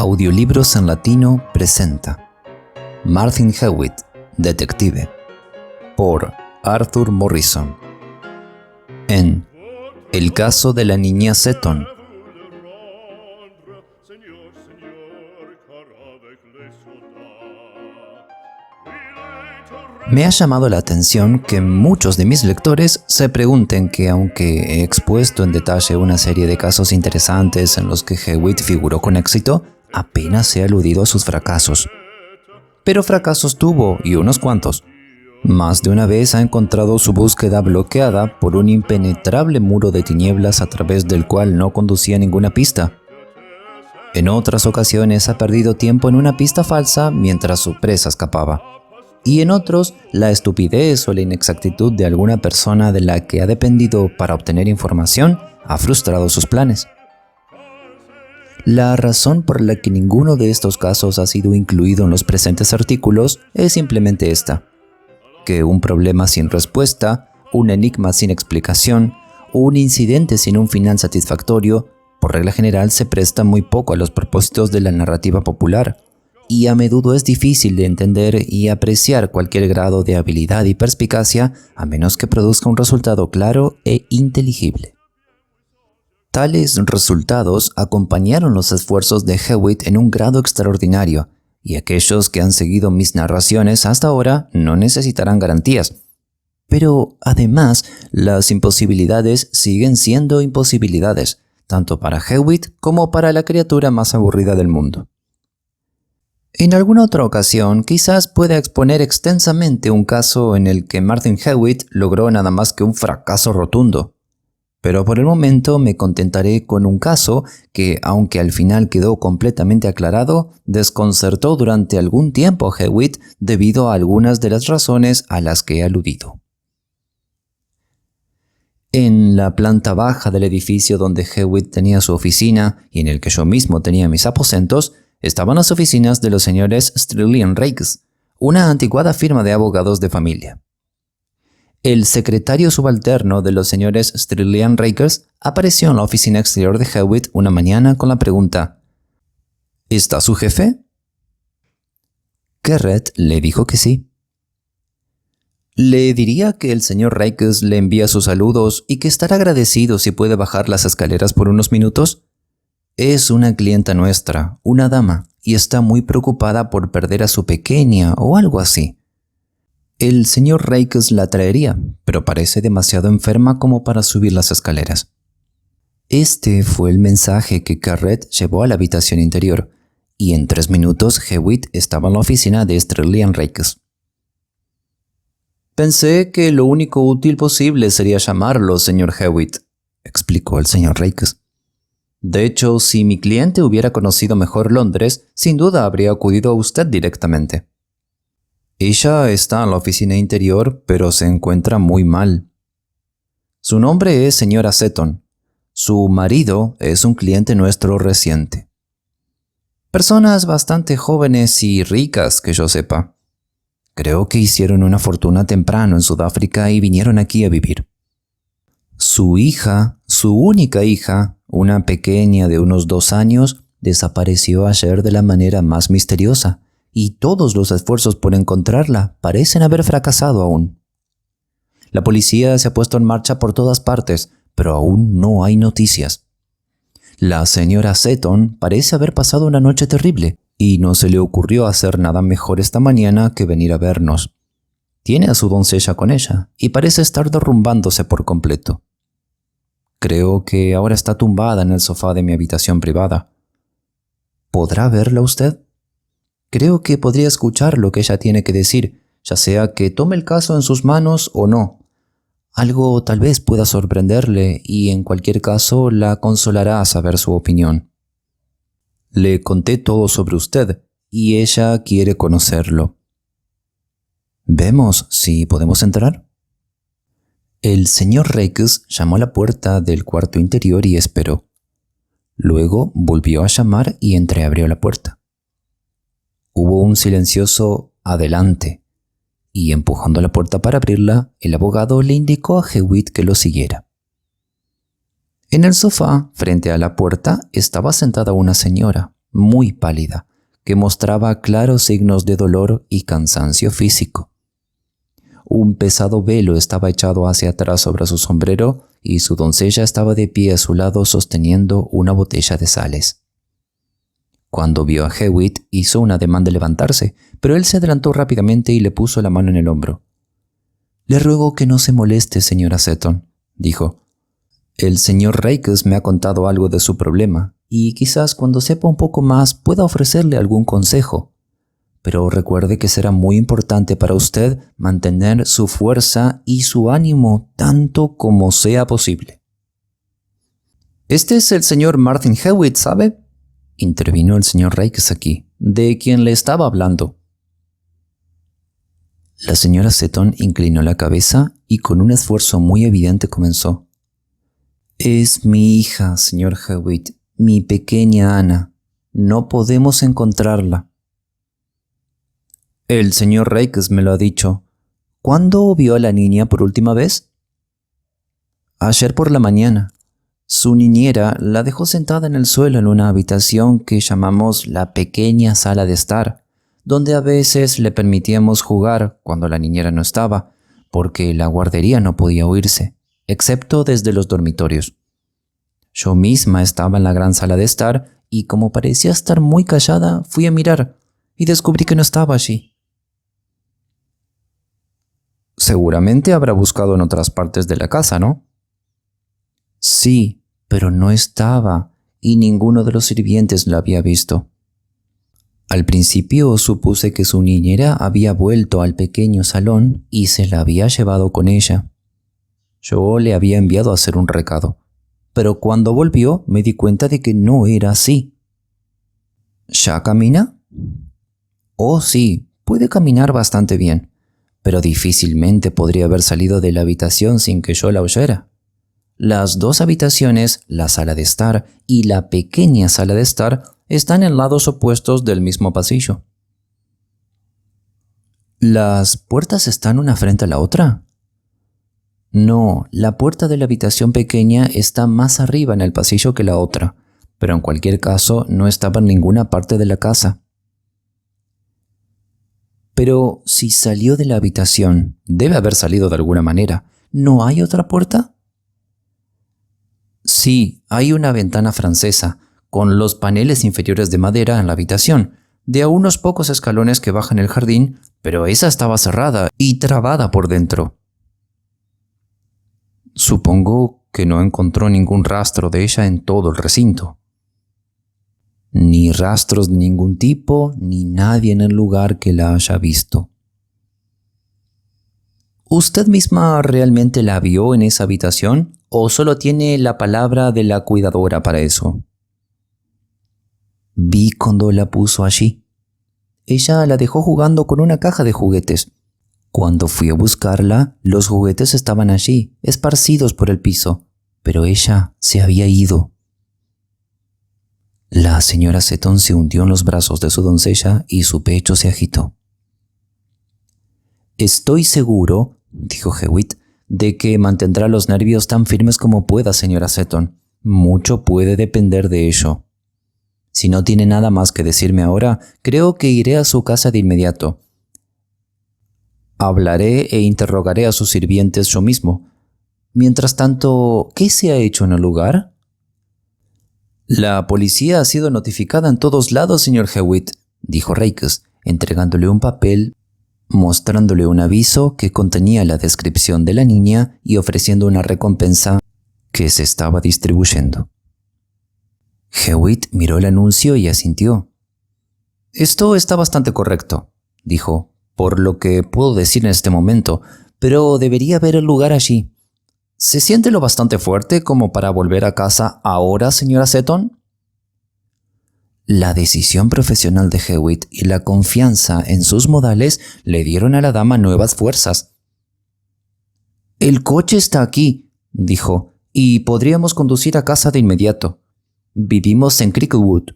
Audiolibros en Latino presenta Martin Hewitt, Detective, por Arthur Morrison. En El caso de la niña Seton. Me ha llamado la atención que muchos de mis lectores se pregunten que, aunque he expuesto en detalle una serie de casos interesantes en los que Hewitt figuró con éxito, apenas he aludido a sus fracasos. Pero fracasos tuvo, y unos cuantos. Más de una vez ha encontrado su búsqueda bloqueada por un impenetrable muro de tinieblas a través del cual no conducía ninguna pista. En otras ocasiones ha perdido tiempo en una pista falsa mientras su presa escapaba. Y en otros, la estupidez o la inexactitud de alguna persona de la que ha dependido para obtener información ha frustrado sus planes. La razón por la que ninguno de estos casos ha sido incluido en los presentes artículos es simplemente esta: que un problema sin respuesta, un enigma sin explicación, o un incidente sin un final satisfactorio, por regla general se presta muy poco a los propósitos de la narrativa popular, y a menudo es difícil de entender y apreciar cualquier grado de habilidad y perspicacia a menos que produzca un resultado claro e inteligible. Tales resultados acompañaron los esfuerzos de Hewitt en un grado extraordinario, y aquellos que han seguido mis narraciones hasta ahora no necesitarán garantías. Pero además, las imposibilidades siguen siendo imposibilidades, tanto para Hewitt como para la criatura más aburrida del mundo. En alguna otra ocasión, quizás pueda exponer extensamente un caso en el que Martin Hewitt logró nada más que un fracaso rotundo. Pero por el momento me contentaré con un caso que, aunque al final quedó completamente aclarado, desconcertó durante algún tiempo a Hewitt debido a algunas de las razones a las que he aludido. En la planta baja del edificio donde Hewitt tenía su oficina y en el que yo mismo tenía mis aposentos, estaban las oficinas de los señores Streeley & Rakes, una anticuada firma de abogados de familia. El secretario subalterno de los señores Streeley & Rakes apareció en la oficina exterior de Hewitt una mañana con la pregunta: ¿Está su jefe? Garrett le dijo que sí. Le diría que el señor Rakes le envía sus saludos y que estará agradecido si puede bajar las escaleras por unos minutos. Es una clienta nuestra, una dama, y está muy preocupada por perder a su pequeña o algo así. El señor Rakes la traería, pero parece demasiado enferma como para subir las escaleras. Este fue el mensaje que Garrett llevó a la habitación interior, y en 3 minutos Hewitt estaba en la oficina de Streeley & Rakes. Pensé que lo único útil posible sería llamarlo, señor Hewitt, explicó el señor Rakes. De hecho, si mi cliente hubiera conocido mejor Londres, sin duda habría acudido a usted directamente. Ella está en la oficina interior, pero se encuentra muy mal. Su nombre es señora Seton. Su marido es un cliente nuestro reciente. Personas bastante jóvenes y ricas, que yo sepa. Creo que hicieron una fortuna temprano en Sudáfrica y vinieron aquí a vivir. Su hija, su única hija, una pequeña de unos 2 años, desapareció ayer de la manera más misteriosa, y todos los esfuerzos por encontrarla parecen haber fracasado aún. La policía se ha puesto en marcha por todas partes, pero aún no hay noticias. La señora Seton parece haber pasado una noche terrible, y no se le ocurrió hacer nada mejor esta mañana que venir a vernos. Tiene a su doncella con ella, y parece estar derrumbándose por completo. Creo que ahora está tumbada en el sofá de mi habitación privada. ¿Podrá verla usted? Creo que podría escuchar lo que ella tiene que decir, ya sea que tome el caso en sus manos o no. Algo tal vez pueda sorprenderle y en cualquier caso la consolará saber su opinión. Le conté todo sobre usted y ella quiere conocerlo. ¿Vemos si podemos entrar? El señor Rakes llamó a la puerta del cuarto interior y esperó. Luego volvió a llamar y entreabrió la puerta. Hubo un silencioso «adelante», y empujando la puerta para abrirla, el abogado le indicó a Hewitt que lo siguiera. En el sofá, frente a la puerta, estaba sentada una señora, muy pálida, que mostraba claros signos de dolor y cansancio físico. Un pesado velo estaba echado hacia atrás sobre su sombrero y su doncella estaba de pie a su lado sosteniendo una botella de sales. Cuando vio a Hewitt, hizo un ademán de levantarse, pero él se adelantó rápidamente y le puso la mano en el hombro. «Le ruego que no se moleste, señora Seton», dijo. «El señor Raikes me ha contado algo de su problema, y quizás cuando sepa un poco más pueda ofrecerle algún consejo. Pero recuerde que será muy importante para usted mantener su fuerza y su ánimo tanto como sea posible». «Este es el señor Martin Hewitt, ¿sabe?», intervino el señor Raikes aquí, «de quien le estaba hablando». La señora Seton inclinó la cabeza y con un esfuerzo muy evidente comenzó. «Es mi hija, señor Hewitt, mi pequeña Ana. No podemos encontrarla». «El señor Raikes me lo ha dicho. ¿Cuándo vio a la niña por última vez?» «Ayer por la mañana. Su niñera la dejó sentada en el suelo en una habitación que llamamos la pequeña sala de estar, donde a veces le permitíamos jugar cuando la niñera no estaba, porque la guardería no podía oírse, excepto desde los dormitorios. Yo misma estaba en la gran sala de estar y como parecía estar muy callada, fui a mirar y descubrí que no estaba allí». «Seguramente habrá buscado en otras partes de la casa, ¿no?». «Sí, pero no estaba y ninguno de los sirvientes la había visto. Al principio supuse que su niñera había vuelto al pequeño salón y se la había llevado con ella. Yo le había enviado a hacer un recado, pero cuando volvió me di cuenta de que no era así». «¿Ya camina?». «Oh, sí, puede caminar bastante bien, pero difícilmente podría haber salido de la habitación sin que yo la oyera. Las dos habitaciones, la sala de estar y la pequeña sala de estar, están en lados opuestos del mismo pasillo». «¿Las puertas están una frente a la otra?». «No, la puerta de la habitación pequeña está más arriba en el pasillo que la otra, pero en cualquier caso no estaba en ninguna parte de la casa». «Pero si salió de la habitación, debe haber salido de alguna manera. ¿No hay otra puerta?». «Sí, hay una ventana francesa, con los paneles inferiores de madera en la habitación, de a unos pocos escalones que bajan el jardín, pero esa estaba cerrada y trabada por dentro». «Supongo que no encontró ningún rastro de ella en todo el recinto». «Ni rastros de ningún tipo, ni nadie en el lugar que la haya visto». ¿Usted misma realmente la vio en esa habitación o solo tiene la palabra de la cuidadora para eso?» «Vi cuando la puso allí. Ella la dejó jugando con una caja de juguetes. Cuando fui a buscarla, los juguetes estaban allí, esparcidos por el piso, pero ella se había ido». La señora Seton se hundió en los brazos de su doncella y su pecho se agitó. «Estoy seguro», dijo Hewitt, «de que mantendrá los nervios tan firmes como pueda, señora Seton. Mucho puede depender de ello. Si no tiene nada más que decirme ahora, creo que iré a su casa de inmediato. Hablaré e interrogaré a sus sirvientes yo mismo. Mientras tanto, ¿qué se ha hecho en el lugar?». «La policía ha sido notificada en todos lados, señor Hewitt», dijo Raikes, entregándole un papel, mostrándole un aviso que contenía la descripción de la niña y ofreciendo una recompensa que se estaba distribuyendo. Hewitt miró el anuncio y asintió. «Esto está bastante correcto», dijo, «por lo que puedo decir en este momento, pero debería ver el lugar allí. ¿Se siente lo bastante fuerte como para volver a casa ahora, señora Seton?». La decisión profesional de Hewitt y la confianza en sus modales le dieron a la dama nuevas fuerzas. «El coche está aquí», dijo, «y podríamos conducir a casa de inmediato. Vivimos en Cricklewood».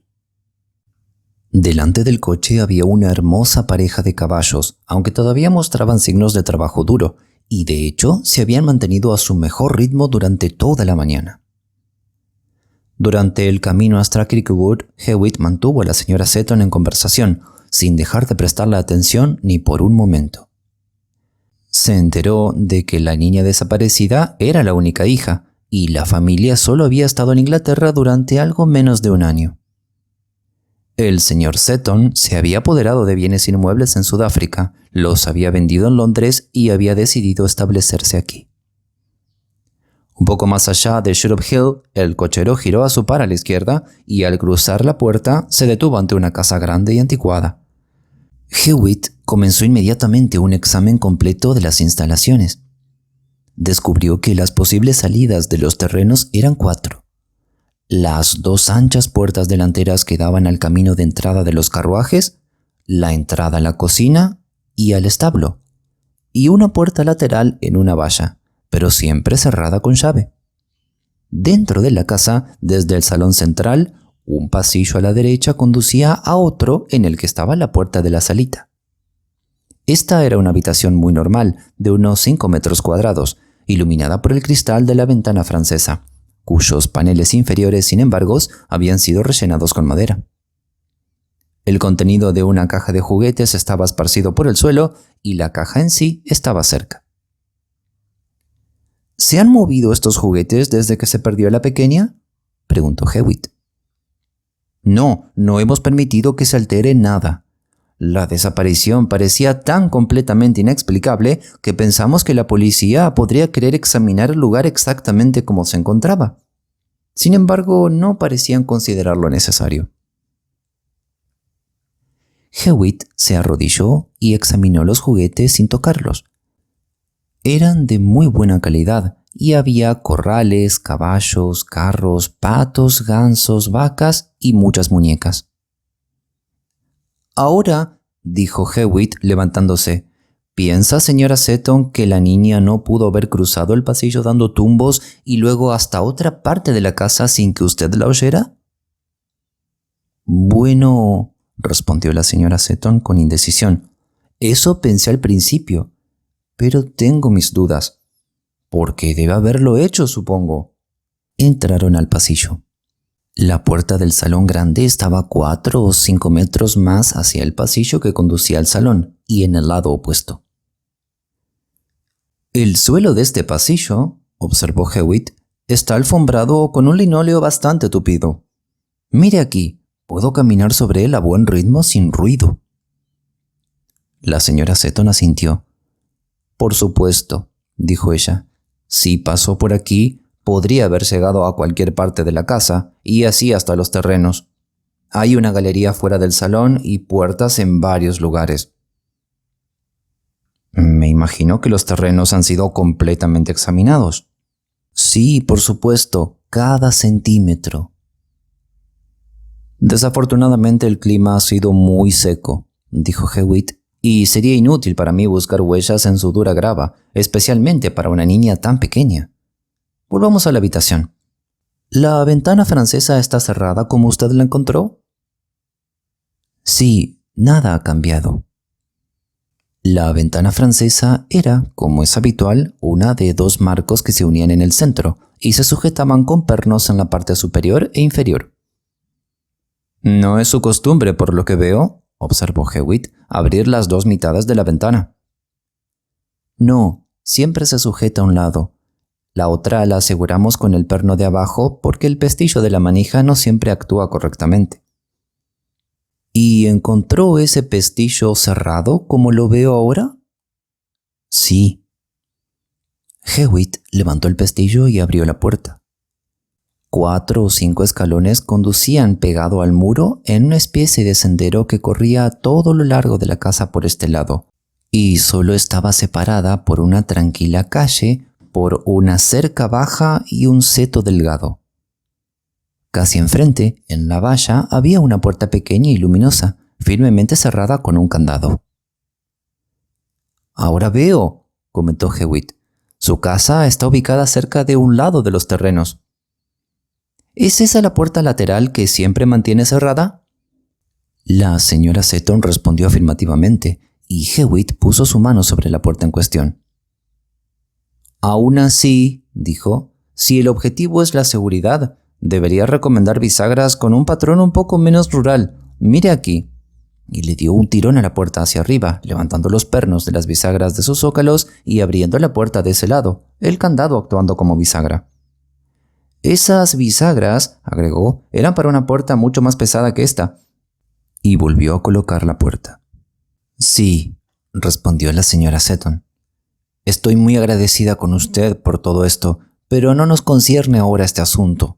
Delante del coche había una hermosa pareja de caballos, aunque todavía mostraban signos de trabajo duro, y de hecho se habían mantenido a su mejor ritmo durante toda la mañana. Durante el camino hasta Crickwood, Hewitt mantuvo a la señora Seton en conversación, sin dejar de prestarle atención ni por un momento. Se enteró de que la niña desaparecida era la única hija, y la familia solo había estado en Inglaterra durante algo menos de un año. El señor Seton se había apoderado de bienes inmuebles en Sudáfrica, los había vendido en Londres y había decidido establecerse aquí. Un poco más allá de Shroud Hill, el cochero giró a su par a la izquierda y al cruzar la puerta se detuvo ante una casa grande y anticuada. Hewitt comenzó inmediatamente un examen completo de las instalaciones. Descubrió que las posibles salidas de los terrenos eran 4. Las 2 anchas puertas delanteras que daban al camino de entrada de los carruajes, la entrada a la cocina y al establo, y una puerta lateral en una valla, pero siempre cerrada con llave. Dentro de la casa, desde el salón central, un pasillo a la derecha conducía a otro en el que estaba la puerta de la salita. Esta era una habitación muy normal, de unos 5 metros cuadrados, iluminada por el cristal de la ventana francesa, cuyos paneles inferiores, sin embargo, habían sido rellenados con madera. El contenido de una caja de juguetes estaba esparcido por el suelo y la caja en sí estaba cerca. ¿Se han movido estos juguetes desde que se perdió la pequeña?, preguntó Hewitt. No hemos permitido que se altere nada. La desaparición parecía tan completamente inexplicable que pensamos que la policía podría querer examinar el lugar exactamente como se encontraba. Sin embargo, no parecían considerarlo necesario. Hewitt se arrodilló y examinó los juguetes sin tocarlos. Eran de muy buena calidad y había corrales, caballos, carros, patos, gansos, vacas y muchas muñecas. Ahora, dijo Hewitt levantándose, ¿piensa, señora Seton, que la niña no pudo haber cruzado el pasillo dando tumbos y luego hasta otra parte de la casa sin que usted la oyera? Bueno, respondió la señora Seton con indecisión. Eso pensé al principio, pero tengo mis dudas. Porque debe haberlo hecho, supongo. Entraron al pasillo. La puerta del salón grande estaba 4 o 5 metros más hacia el pasillo que conducía al salón y en el lado opuesto. El suelo de este pasillo, observó Hewitt, está alfombrado con un linóleo bastante tupido. Mire aquí, puedo caminar sobre él a buen ritmo sin ruido. La señora Seton asintió. Por supuesto, dijo ella. Si pasó por aquí, podría haber llegado a cualquier parte de la casa, y así hasta los terrenos. Hay una galería fuera del salón y puertas en varios lugares. Me imagino que los terrenos han sido completamente examinados. Sí, por supuesto, cada centímetro. Desafortunadamente el clima ha sido muy seco, dijo Hewitt, y sería inútil para mí buscar huellas en su dura grava, especialmente para una niña tan pequeña. Volvamos a la habitación. ¿La ventana francesa está cerrada como usted la encontró? Sí, nada ha cambiado. La ventana francesa era, como es habitual, una de 2 marcos que se unían en el centro y se sujetaban con pernos en la parte superior e inferior. No es su costumbre, por lo que veo, observó Hewitt, abrir las 2 mitades de la ventana. No, siempre se sujeta a un lado. La otra la aseguramos con el perno de abajo porque el pestillo de la manija no siempre actúa correctamente. ¿Y encontró ese pestillo cerrado como lo veo ahora? Sí. Hewitt levantó el pestillo y abrió la puerta. 4 o 5 escalones conducían pegado al muro en una especie de sendero que corría a todo lo largo de la casa por este lado, y solo estaba separada por una tranquila calle, por una cerca baja y un seto delgado. Casi enfrente, en la valla, había una puerta pequeña y luminosa, firmemente cerrada con un candado. Ahora veo, comentó Hewitt. Su casa está ubicada cerca de un lado de los terrenos. ¿Es esa la puerta lateral que siempre mantiene cerrada? La señora Seton respondió afirmativamente, y Hewitt puso su mano sobre la puerta en cuestión. Aún así, dijo, si el objetivo es la seguridad, Debería recomendar bisagras con un patrón un poco menos rural. Mire aquí. Y le dio un tirón a la puerta hacia arriba, levantando los pernos de las bisagras de sus zócalos y abriendo la puerta de ese lado, el candado actuando como bisagra. Esas bisagras, agregó, eran para una puerta mucho más pesada que esta. Y volvió a colocar la puerta. Sí, respondió la señora Seton. Estoy muy agradecida con usted por todo esto, pero no nos concierne ahora este asunto.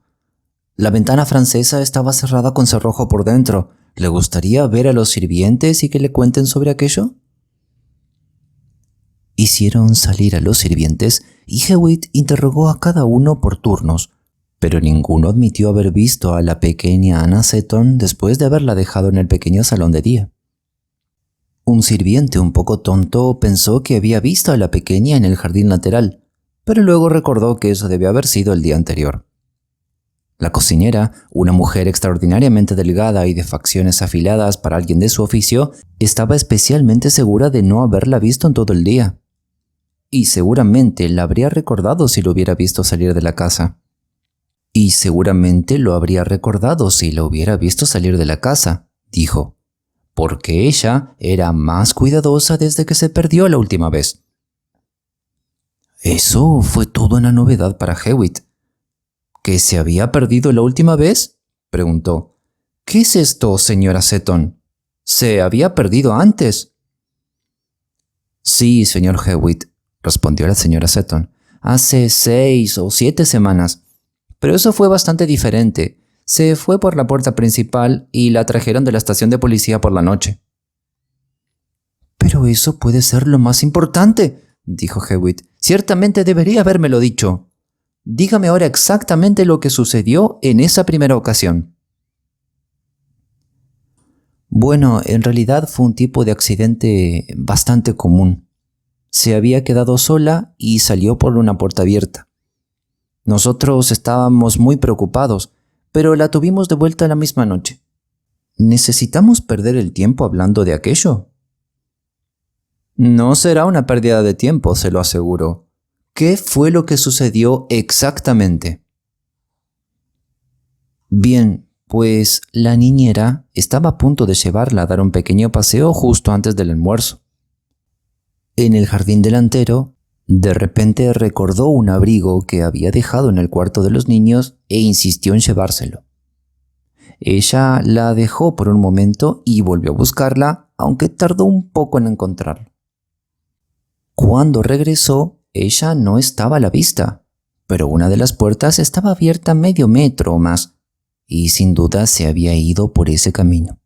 La ventana francesa estaba cerrada con cerrojo por dentro. ¿Le gustaría ver a los sirvientes y que le cuenten sobre aquello? Hicieron salir a los sirvientes y Hewitt interrogó a cada uno por turnos, pero ninguno admitió haber visto a la pequeña Anna Seton después de haberla dejado en el pequeño salón de día. Un sirviente un poco tonto pensó que había visto a la pequeña en el jardín lateral, pero luego recordó que eso debía haber sido el día anterior. La cocinera, una mujer extraordinariamente delgada y de facciones afiladas para alguien de su oficio, estaba especialmente segura de no haberla visto en todo el día. Y seguramente la habría recordado si lo hubiera visto salir de la casa. Y seguramente lo habría recordado si lo hubiera visto salir de la casa, dijo, porque ella era más cuidadosa desde que se perdió la última vez. Eso fue toda una novedad para Hewitt. ¿Que se había perdido la última vez?, preguntó. ¿Qué es esto, señora Seton? ¿Se había perdido antes? Sí, señor Hewitt, respondió la señora Seton. Hace 6 o 7 semanas. Pero eso fue bastante diferente. Se fue por la puerta principal y la trajeron de la estación de policía por la noche. Pero eso puede ser lo más importante, dijo Hewitt. Ciertamente debería habérmelo dicho. Dígame ahora exactamente lo que sucedió en esa primera ocasión. Bueno, en realidad fue un tipo de accidente bastante común. Se había quedado sola y salió por una puerta abierta. Nosotros estábamos muy preocupados, pero la tuvimos de vuelta la misma noche. ¿Necesitamos perder el tiempo hablando de aquello? No será una pérdida de tiempo, se lo aseguro. ¿Qué fue lo que sucedió exactamente? Bien, pues la niñera estaba a punto de llevarla a dar un pequeño paseo justo antes del almuerzo. En el jardín delantero, de repente recordó un abrigo que había dejado en el cuarto de los niños e insistió en llevárselo. Ella la dejó por un momento y volvió a buscarla, aunque tardó un poco en encontrarla. Cuando regresó, ella no estaba a la vista, pero una de las puertas estaba abierta medio metro o más, y sin duda se había ido por ese camino.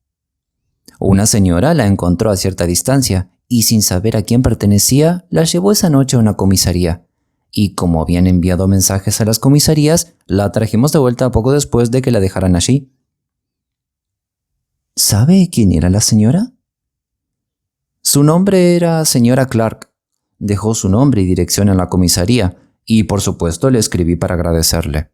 Una señora la encontró a cierta distancia, y sin saber a quién pertenecía, la llevó esa noche a una comisaría, y como habían enviado mensajes a las comisarías, la trajimos de vuelta poco después de que la dejaran allí. ¿Sabe quién era la señora? Su nombre era señora Clark. Dejó su nombre y dirección en la comisaría, y por supuesto le escribí para agradecerle.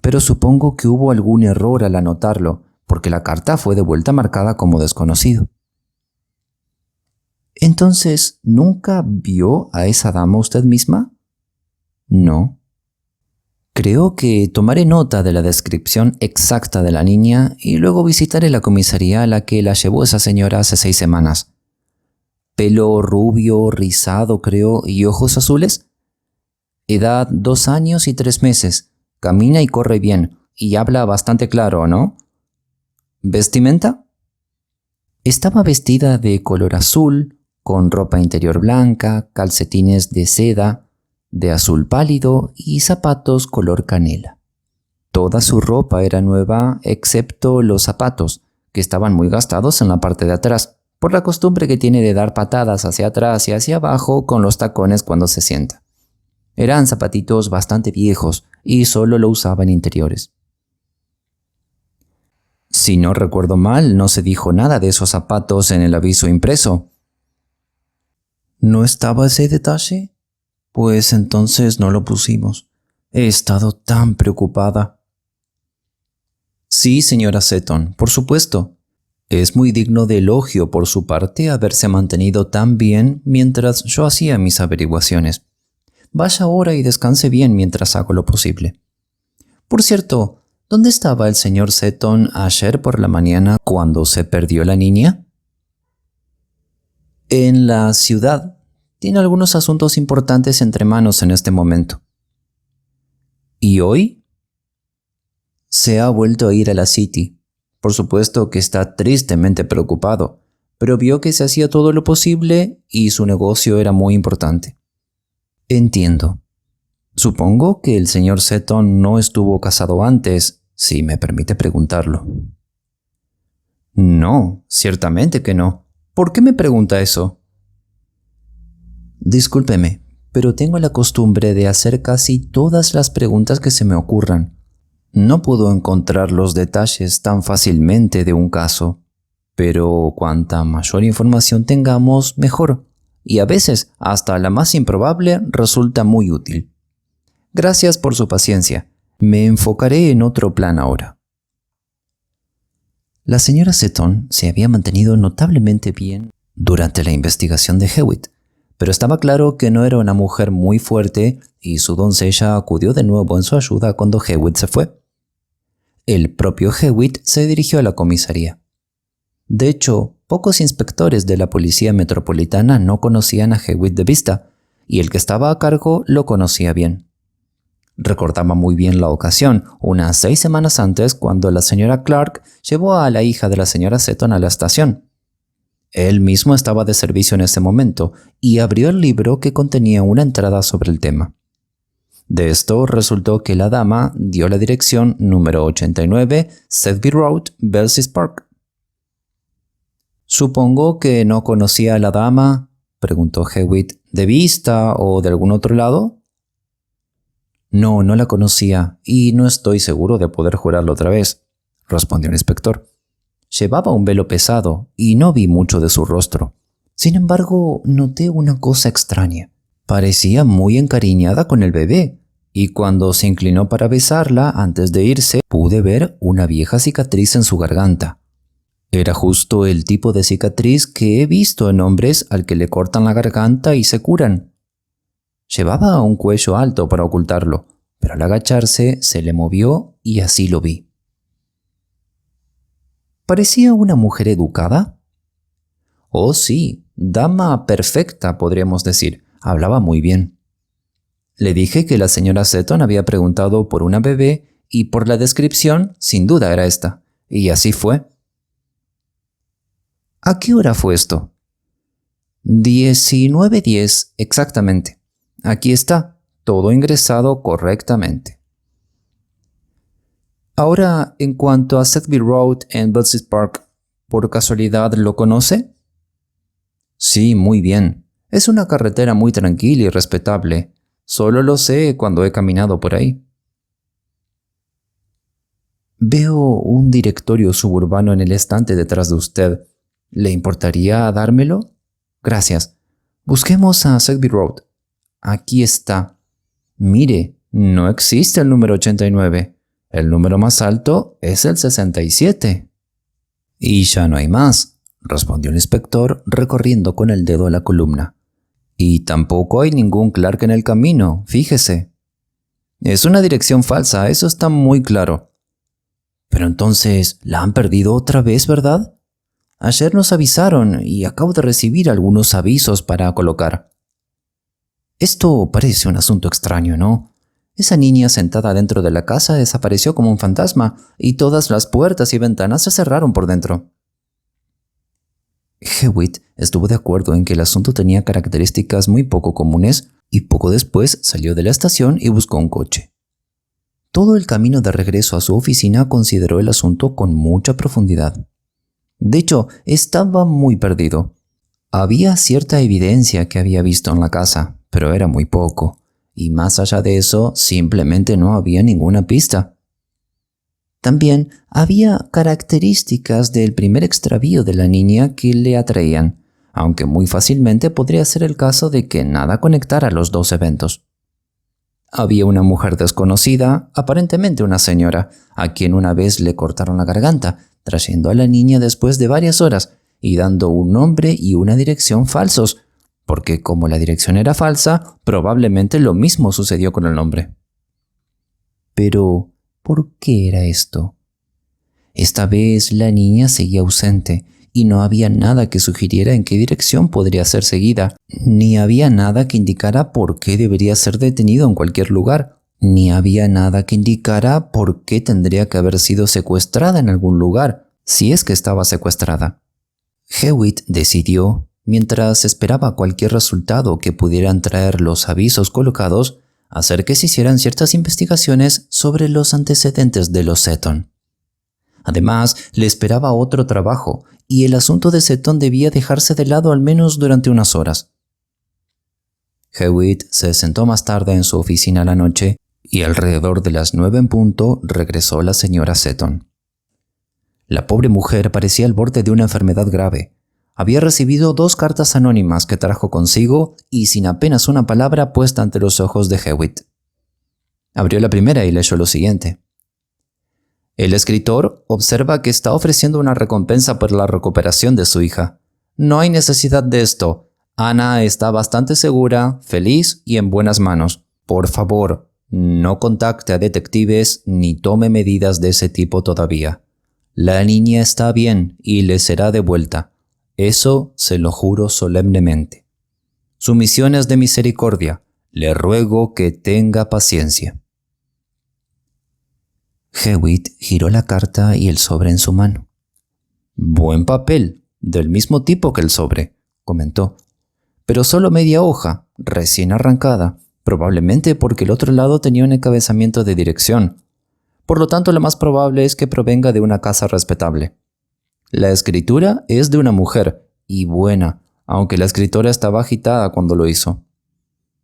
Pero supongo que hubo algún error al anotarlo, porque la carta fue de vuelta marcada como desconocido. Entonces, ¿nunca vio a esa dama usted misma? No. Creo que tomaré nota de la descripción exacta de la niña y luego visitaré la comisaría a la que la llevó esa señora hace 6 semanas. Pelo rubio, rizado, creo, y ojos azules. Edad 2 años y 3 meses. Camina y corre bien, y habla bastante claro, ¿no? ¿Vestimenta? Estaba vestida de color azul, con ropa interior blanca, calcetines de seda, de azul pálido y zapatos color canela. Toda su ropa era nueva, excepto los zapatos, que estaban muy gastados en la parte de atrás, por la costumbre que tiene de dar patadas hacia atrás y hacia abajo con los tacones cuando se sienta. Eran zapatitos bastante viejos y solo lo usaba en interiores. Si no recuerdo mal, no se dijo nada de esos zapatos en el aviso impreso. ¿No estaba ese detalle? Pues entonces no lo pusimos. He estado tan preocupada. Sí, señora Seton, por supuesto. Es muy digno de elogio por su parte haberse mantenido tan bien mientras yo hacía mis averiguaciones. Vaya ahora y descanse bien mientras hago lo posible. Por cierto, ¿Dónde estaba el señor Seton ayer por la mañana cuando se perdió la niña? En la ciudad. Tiene algunos asuntos importantes entre manos en este momento. ¿Y hoy? Se ha vuelto a ir a la City. Por supuesto que está tristemente preocupado, pero vio que se hacía todo lo posible y su negocio era muy importante. Entiendo. Supongo que el señor Seton no estuvo casado antes, si me permite preguntarlo. No, ciertamente que no. ¿Por qué me pregunta eso? Discúlpeme, pero tengo la costumbre de hacer casi todas las preguntas que se me ocurran. No puedo encontrar los detalles tan fácilmente de un caso, pero cuanta mayor información tengamos, mejor, y a veces hasta la más improbable resulta muy útil. Gracias por su paciencia. Me enfocaré en otro plan ahora. La señora Seton se había mantenido notablemente bien durante la investigación de Hewitt, pero estaba claro que no era una mujer muy fuerte y su doncella acudió de nuevo en su ayuda cuando Hewitt se fue. El propio Hewitt se dirigió a la comisaría. De hecho, pocos inspectores de la policía metropolitana no conocían a Hewitt de vista, y el que estaba a cargo lo conocía bien. Recordaba muy bien la ocasión, unas 6 semanas antes, cuando la señora Clark llevó a la hija de la señora Seton a la estación. Él mismo estaba de servicio en ese momento y abrió el libro que contenía una entrada sobre el tema. De esto resultó que la dama dio la dirección número 89, Sedby Road, Belsize Park. «Supongo que no conocía a la dama», preguntó Hewitt, «¿de vista o de algún otro lado?» «No, no la conocía y no estoy seguro de poder jurarlo otra vez», respondió el inspector. «Llevaba un velo pesado y no vi mucho de su rostro. Sin embargo, noté una cosa extraña. Parecía muy encariñada con el bebé, y cuando se inclinó para besarla antes de irse, pude ver una vieja cicatriz en su garganta. Era justo el tipo de cicatriz que he visto en hombres al que le cortan la garganta y se curan. Llevaba un cuello alto para ocultarlo, pero al agacharse se le movió y así lo vi». ¿Parecía una mujer educada? Oh, sí, dama perfecta, podríamos decir. Hablaba muy bien. Le dije que la señora Seton había preguntado por una bebé y por la descripción, sin duda era esta. Y así fue. ¿A qué hora fue esto? 19:10 exactamente. Aquí está, todo ingresado correctamente. Ahora, en cuanto a Sedby Road en Belsize Park, ¿por casualidad lo conoce? Sí, muy bien. Es una carretera muy tranquila y respetable. Solo lo sé cuando he caminado por ahí. Veo un directorio suburbano en el estante detrás de usted. ¿Le importaría dármelo? Gracias. Busquemos a Sedby Road. Aquí está. Mire, no existe el número 89. El número más alto es el 67. Y ya no hay más, respondió el inspector recorriendo con el dedo la columna. Y tampoco hay ningún Clark en el camino, fíjese. Es una dirección falsa, eso está muy claro. Pero entonces, ¿la han perdido otra vez, verdad? Ayer nos avisaron y acabo de recibir algunos avisos para colocar. Esto parece un asunto extraño, ¿no? Esa niña sentada dentro de la casa desapareció como un fantasma y todas las puertas y ventanas se cerraron por dentro. Hewitt estuvo de acuerdo en que el asunto tenía características muy poco comunes y poco después salió de la estación y buscó un coche. Todo el camino de regreso a su oficina consideró el asunto con mucha profundidad. De hecho, estaba muy perdido. Había cierta evidencia que había visto en la casa, pero era muy poco. Y más allá de eso, simplemente no había ninguna pista. También había características del primer extravío de la niña que le atraían, aunque muy fácilmente podría ser el caso de que nada conectara los dos eventos. Había una mujer desconocida, aparentemente una señora, a quien una vez le cortaron la garganta, trayendo a la niña después de varias horas y dando un nombre y una dirección falsos, porque como la dirección era falsa, probablemente lo mismo sucedió con el nombre. Pero, ¿Por qué era esto? Esta vez la niña seguía ausente y no había nada que sugiriera en qué dirección podría ser seguida, ni había nada que indicara por qué debería ser detenido en cualquier lugar, ni había nada que indicara por qué tendría que haber sido secuestrada en algún lugar, si es que estaba secuestrada. Hewitt decidió, mientras esperaba cualquier resultado que pudieran traer los avisos colocados, hacer que se hicieran ciertas investigaciones sobre los antecedentes de los Seton. Además, le esperaba otro trabajo, y el asunto de Seton debía dejarse de lado al menos durante unas horas. Hewitt se sentó más tarde en su oficina a la noche, y alrededor de las 9 en punto regresó la señora Seton. La pobre mujer parecía al borde de una enfermedad grave. Había recibido 2 cartas anónimas que trajo consigo y sin apenas una palabra puesta ante los ojos de Hewitt. Abrió la primera y leyó lo siguiente. El escritor observa que está ofreciendo una recompensa por la recuperación de su hija. No hay necesidad de esto. Ana está bastante segura, feliz y en buenas manos. Por favor, no contacte a detectives ni tome medidas de ese tipo todavía. La niña está bien y le será devuelta. Eso se lo juro solemnemente. Su misión es de misericordia. Le ruego que tenga paciencia. Hewitt giró la carta y el sobre en su mano. Buen papel, del mismo tipo que el sobre, comentó. Pero solo media hoja, recién arrancada, probablemente porque el otro lado tenía un encabezamiento de dirección. Por lo tanto, lo más probable es que provenga de una casa respetable. La escritura es de una mujer, y buena, aunque la escritora estaba agitada cuando lo hizo.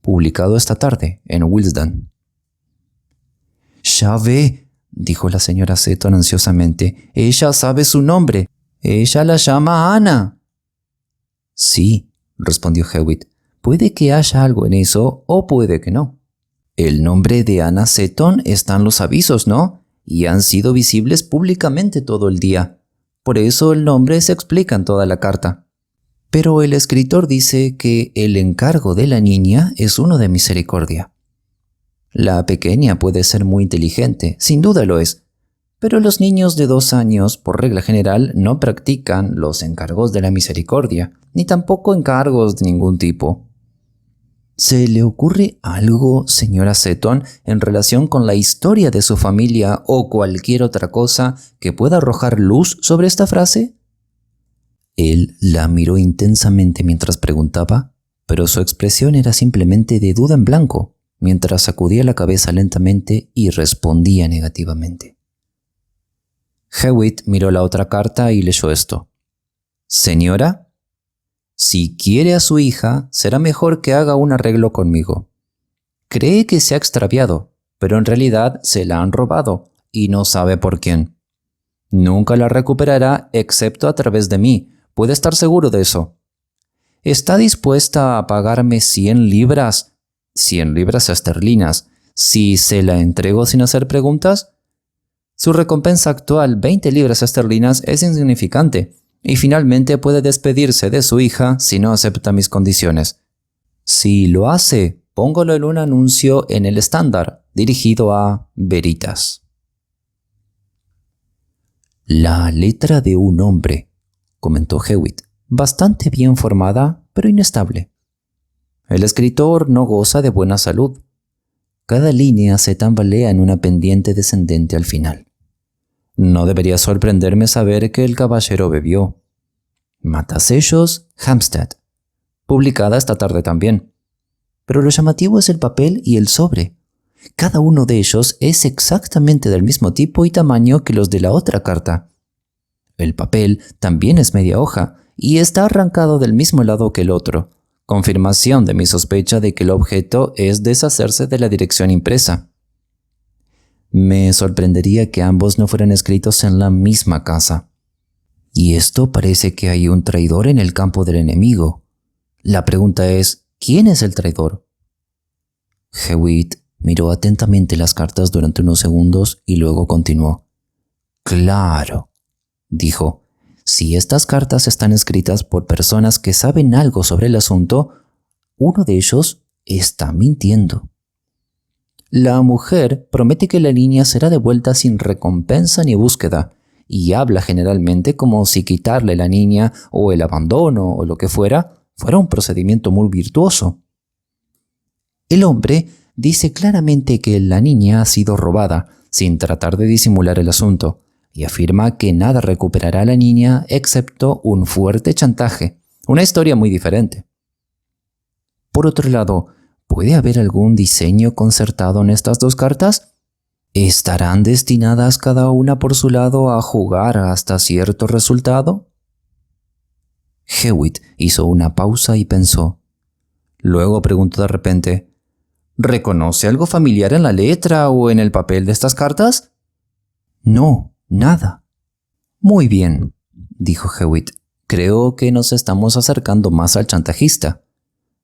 Publicado esta tarde, en Willesden. Ya ve, dijo la señora Seton ansiosamente. Ella sabe su nombre. Ella la llama Ana. Sí, respondió Hewitt. Puede que haya algo en eso o puede que no. El nombre de Ana Seton está en los avisos, ¿no? Y han sido visibles públicamente todo el día. Por eso el nombre se explica en toda la carta. Pero el escritor dice que el encargo de la niña es uno de misericordia. La pequeña puede ser muy inteligente, sin duda lo es, pero los niños de 2 años, por regla general, no practican los encargos de la misericordia, ni tampoco encargos de ningún tipo. ¿Se le ocurre algo, señora Seton, en relación con la historia de su familia o cualquier otra cosa que pueda arrojar luz sobre esta frase? Él la miró intensamente mientras preguntaba, pero su expresión era simplemente de duda en blanco, mientras sacudía la cabeza lentamente y respondía negativamente. Hewitt miró la otra carta y leyó esto. Señora, si quiere a su hija, será mejor que haga un arreglo conmigo. Cree que se ha extraviado, pero en realidad se la han robado y no sabe por quién. Nunca la recuperará excepto a través de mí, puede estar seguro de eso. ¿Está dispuesta a pagarme 100 libras? 100 libras esterlinas, si se la entrego sin hacer preguntas. Su recompensa actual, 20 libras esterlinas, es insignificante, y finalmente puede despedirse de su hija si no acepta mis condiciones. Si lo hace, póngalo en un anuncio en el Standard, dirigido a Veritas. La letra de un hombre, comentó Hewitt, bastante bien formada, pero inestable. El escritor no goza de buena salud. Cada línea se tambalea en una pendiente descendente al final. No debería sorprenderme saber que el caballero bebió. Matasellos, Hampstead. Publicada esta tarde también. Pero lo llamativo es el papel y el sobre. Cada uno de ellos es exactamente del mismo tipo y tamaño que los de la otra carta. El papel también es media hoja y está arrancado del mismo lado que el otro. Confirmación de mi sospecha de que el objeto es deshacerse de la dirección impresa. Me sorprendería que ambos no fueran escritos en la misma casa. Y esto parece que hay un traidor en el campo del enemigo. La pregunta es, ¿quién es el traidor? Hewitt miró atentamente las cartas durante unos segundos y luego continuó. Claro, dijo. Si estas cartas están escritas por personas que saben algo sobre el asunto, uno de ellos está mintiendo. La mujer promete que la niña será devuelta sin recompensa ni búsqueda, y habla generalmente como si quitarle la niña o el abandono o lo que fuera un procedimiento muy virtuoso. El hombre dice claramente que la niña ha sido robada, sin tratar de disimular el asunto, y afirma que nada recuperará a la niña excepto un fuerte chantaje, una historia muy diferente. Por otro lado, ¿puede haber algún diseño concertado en estas dos cartas? ¿Estarán destinadas cada una por su lado a jugar hasta cierto resultado? Hewitt hizo una pausa y pensó. Luego preguntó de repente, ¿reconoce algo familiar en la letra o en el papel de estas cartas? No, nada. Muy bien, dijo Hewitt. Creo que nos estamos acercando más al chantajista.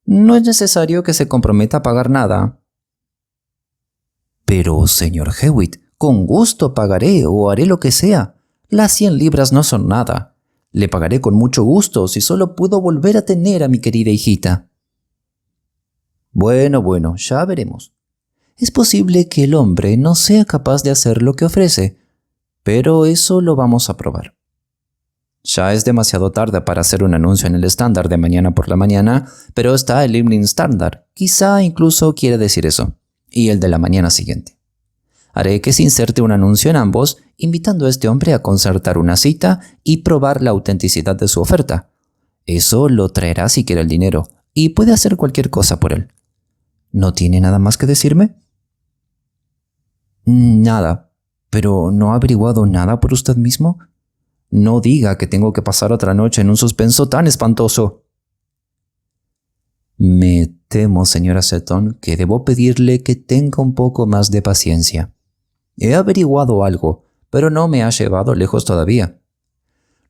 No es necesario que se comprometa a pagar nada. Pero, señor Hewitt, con gusto pagaré o haré lo que sea. Las 100 libras no son nada. Le pagaré con mucho gusto si solo puedo volver a tener a mi querida hijita. Bueno, ya veremos. Es posible que el hombre no sea capaz de hacer lo que ofrece, pero eso lo vamos a probar. Ya es demasiado tarde para hacer un anuncio en el Standard de mañana por la mañana, pero está el Evening Standard, quizá incluso quiere decir eso, y el de la mañana siguiente. Haré que se inserte un anuncio en ambos, invitando a este hombre a concertar una cita y probar la autenticidad de su oferta. Eso lo traerá si quiere el dinero, y puede hacer cualquier cosa por él. ¿No tiene nada más que decirme? Nada. ¿Pero no ha averiguado nada por usted mismo? No diga que tengo que pasar otra noche en un suspenso tan espantoso. Me temo, señora Seton, que debo pedirle que tenga un poco más de paciencia. He averiguado algo, pero no me ha llevado lejos todavía.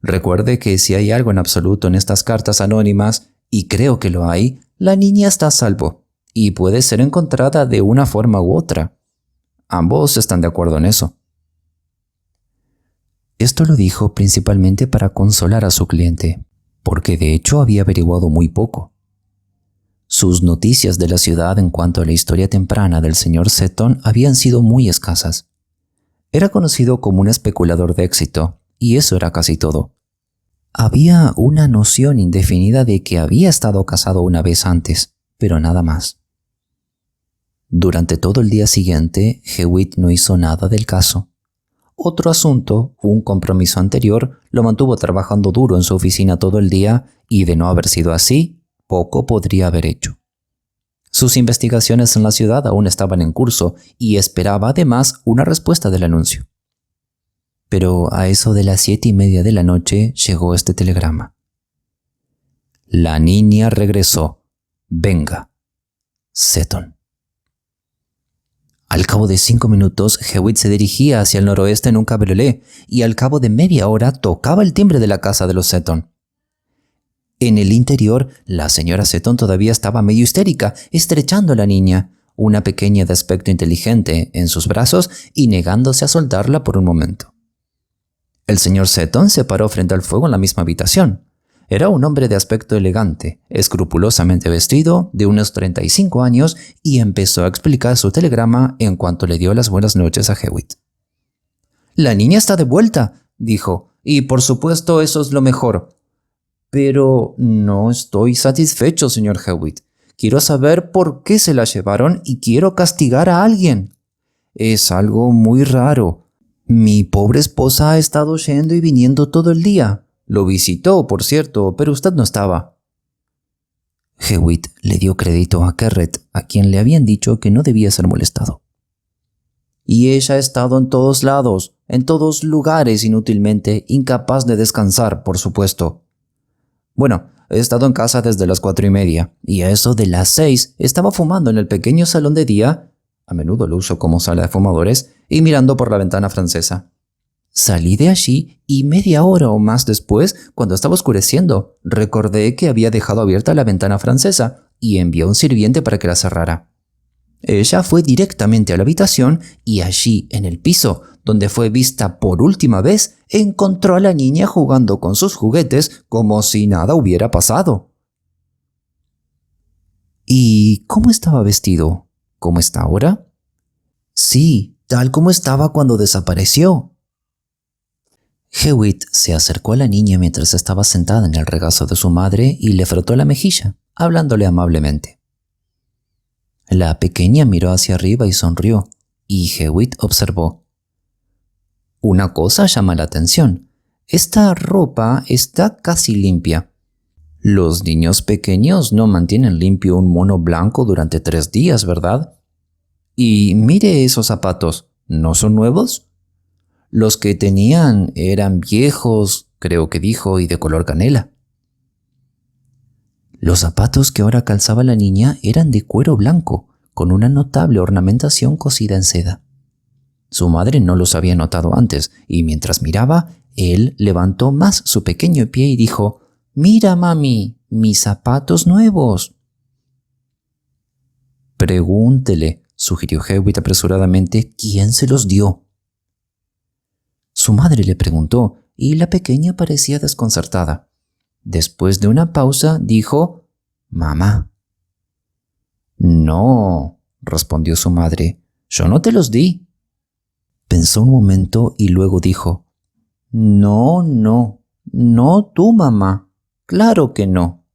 Recuerde que si hay algo en absoluto en estas cartas anónimas, y creo que lo hay, la niña está a salvo, y puede ser encontrada de una forma u otra. Ambos están de acuerdo en eso. Esto lo dijo principalmente para consolar a su cliente, porque de hecho había averiguado muy poco. Sus noticias de la ciudad en cuanto a la historia temprana del señor Seton habían sido muy escasas. Era conocido como un especulador de éxito, y eso era casi todo. Había una noción indefinida de que había estado casado una vez antes, pero nada más. Durante todo el día siguiente, Hewitt no hizo nada del caso. Otro asunto, un compromiso anterior, lo mantuvo trabajando duro en su oficina todo el día y, de no haber sido así, poco podría haber hecho. Sus investigaciones en la ciudad aún estaban en curso y esperaba además una respuesta del anuncio. Pero a eso de las 7:30 de la noche llegó este telegrama. La niña regresó. Venga. Seton. Al cabo de 5 minutos, Hewitt se dirigía hacia el noroeste en un cabriolé y al cabo de media hora tocaba el timbre de la casa de los Seton. En el interior, la señora Seton todavía estaba medio histérica, estrechando a la niña, una pequeña de aspecto inteligente, en sus brazos y negándose a soltarla por un momento. El señor Seton se paró frente al fuego en la misma habitación. Era un hombre de aspecto elegante, escrupulosamente vestido, de unos 35 años, y empezó a explicar su telegrama en cuanto le dio las buenas noches a Hewitt. «La niña está de vuelta», dijo, «y por supuesto eso es lo mejor. Pero no estoy satisfecho, señor Hewitt. Quiero saber por qué se la llevaron y quiero castigar a alguien. Es algo muy raro. Mi pobre esposa ha estado yendo y viniendo todo el día. Lo visitó, por cierto, pero usted no estaba». Hewitt le dio crédito a Kerret, a quien le habían dicho que no debía ser molestado. «Y ella ha estado en todos lados, en todos lugares inútilmente, incapaz de descansar, por supuesto. Bueno, he estado en casa desde las 4:30, y a eso de las 6 estaba fumando en el pequeño salón de día, a menudo lo uso como sala de fumadores, y mirando por la ventana francesa. Salí de allí y media hora o más después, cuando estaba oscureciendo, recordé que había dejado abierta la ventana francesa y envié a un sirviente para que la cerrara. Ella fue directamente a la habitación y allí, en el piso, donde fue vista por última vez, encontró a la niña jugando con sus juguetes como si nada hubiera pasado. ¿Y cómo estaba vestido? ¿Cómo está ahora? Sí, tal como estaba cuando desapareció. Hewitt se acercó a la niña mientras estaba sentada en el regazo de su madre y le frotó la mejilla, hablándole amablemente. La pequeña miró hacia arriba y sonrió, y Hewitt observó. Una cosa llama la atención. Esta ropa está casi limpia. Los niños pequeños no mantienen limpio un mono blanco durante 3 días, ¿verdad? Y mire esos zapatos, ¿no son nuevos? Los que tenían eran viejos, creo que dijo, y de color canela. Los zapatos que ahora calzaba la niña eran de cuero blanco, con una notable ornamentación cosida en seda. Su madre no los había notado antes, y mientras miraba, él levantó más su pequeño pie y dijo: «Mira, mami, mis zapatos nuevos». «Pregúntele», sugirió Hewitt apresuradamente, «¿quién se los dio?». Su madre le preguntó, y la pequeña parecía desconcertada. Después de una pausa, dijo: «Mamá». «No», respondió su madre, «yo no te los di». Pensó un momento y luego dijo: «No, no tú, mamá. Claro que no».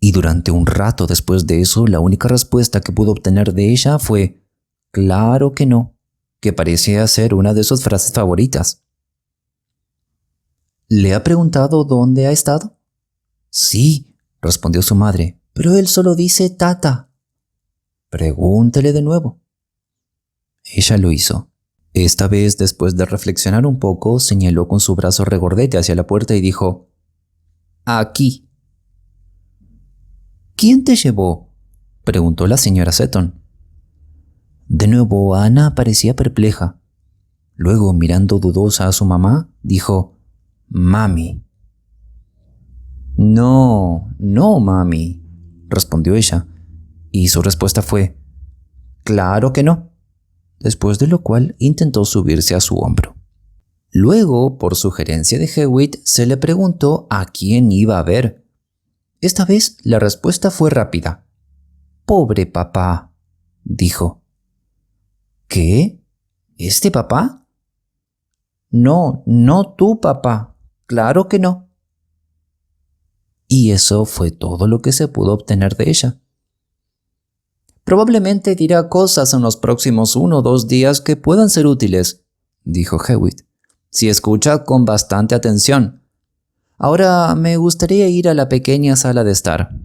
Y durante un rato después de eso, la única respuesta que pudo obtener de ella fue: «Claro que no», que parecía ser una de sus frases favoritas. ¿Le ha preguntado dónde ha estado? Sí, respondió su madre, pero él solo dice tata. Pregúntele de nuevo. Ella lo hizo. Esta vez, después de reflexionar un poco, señaló con su brazo regordete hacia la puerta y dijo: «Aquí». «¿Quién te llevó?», preguntó la señora Seton. De nuevo, Ana parecía perpleja. Luego, mirando dudosa a su mamá, dijo: «Mami». «No, mami», respondió ella, y su respuesta fue: «Claro que no», después de lo cual intentó subirse a su hombro. Luego, por sugerencia de Hewitt, se le preguntó a quién iba a ver. Esta vez la respuesta fue rápida. «Pobre papá», dijo. «¿Qué? ¿Este papá?» «No, no tu papá. Claro que no». Y eso fue todo lo que se pudo obtener de ella. «Probablemente dirá cosas en los próximos 1 o 2 días que puedan ser útiles», dijo Hewitt, «si escucha con bastante atención. Ahora me gustaría ir a la pequeña sala de estar».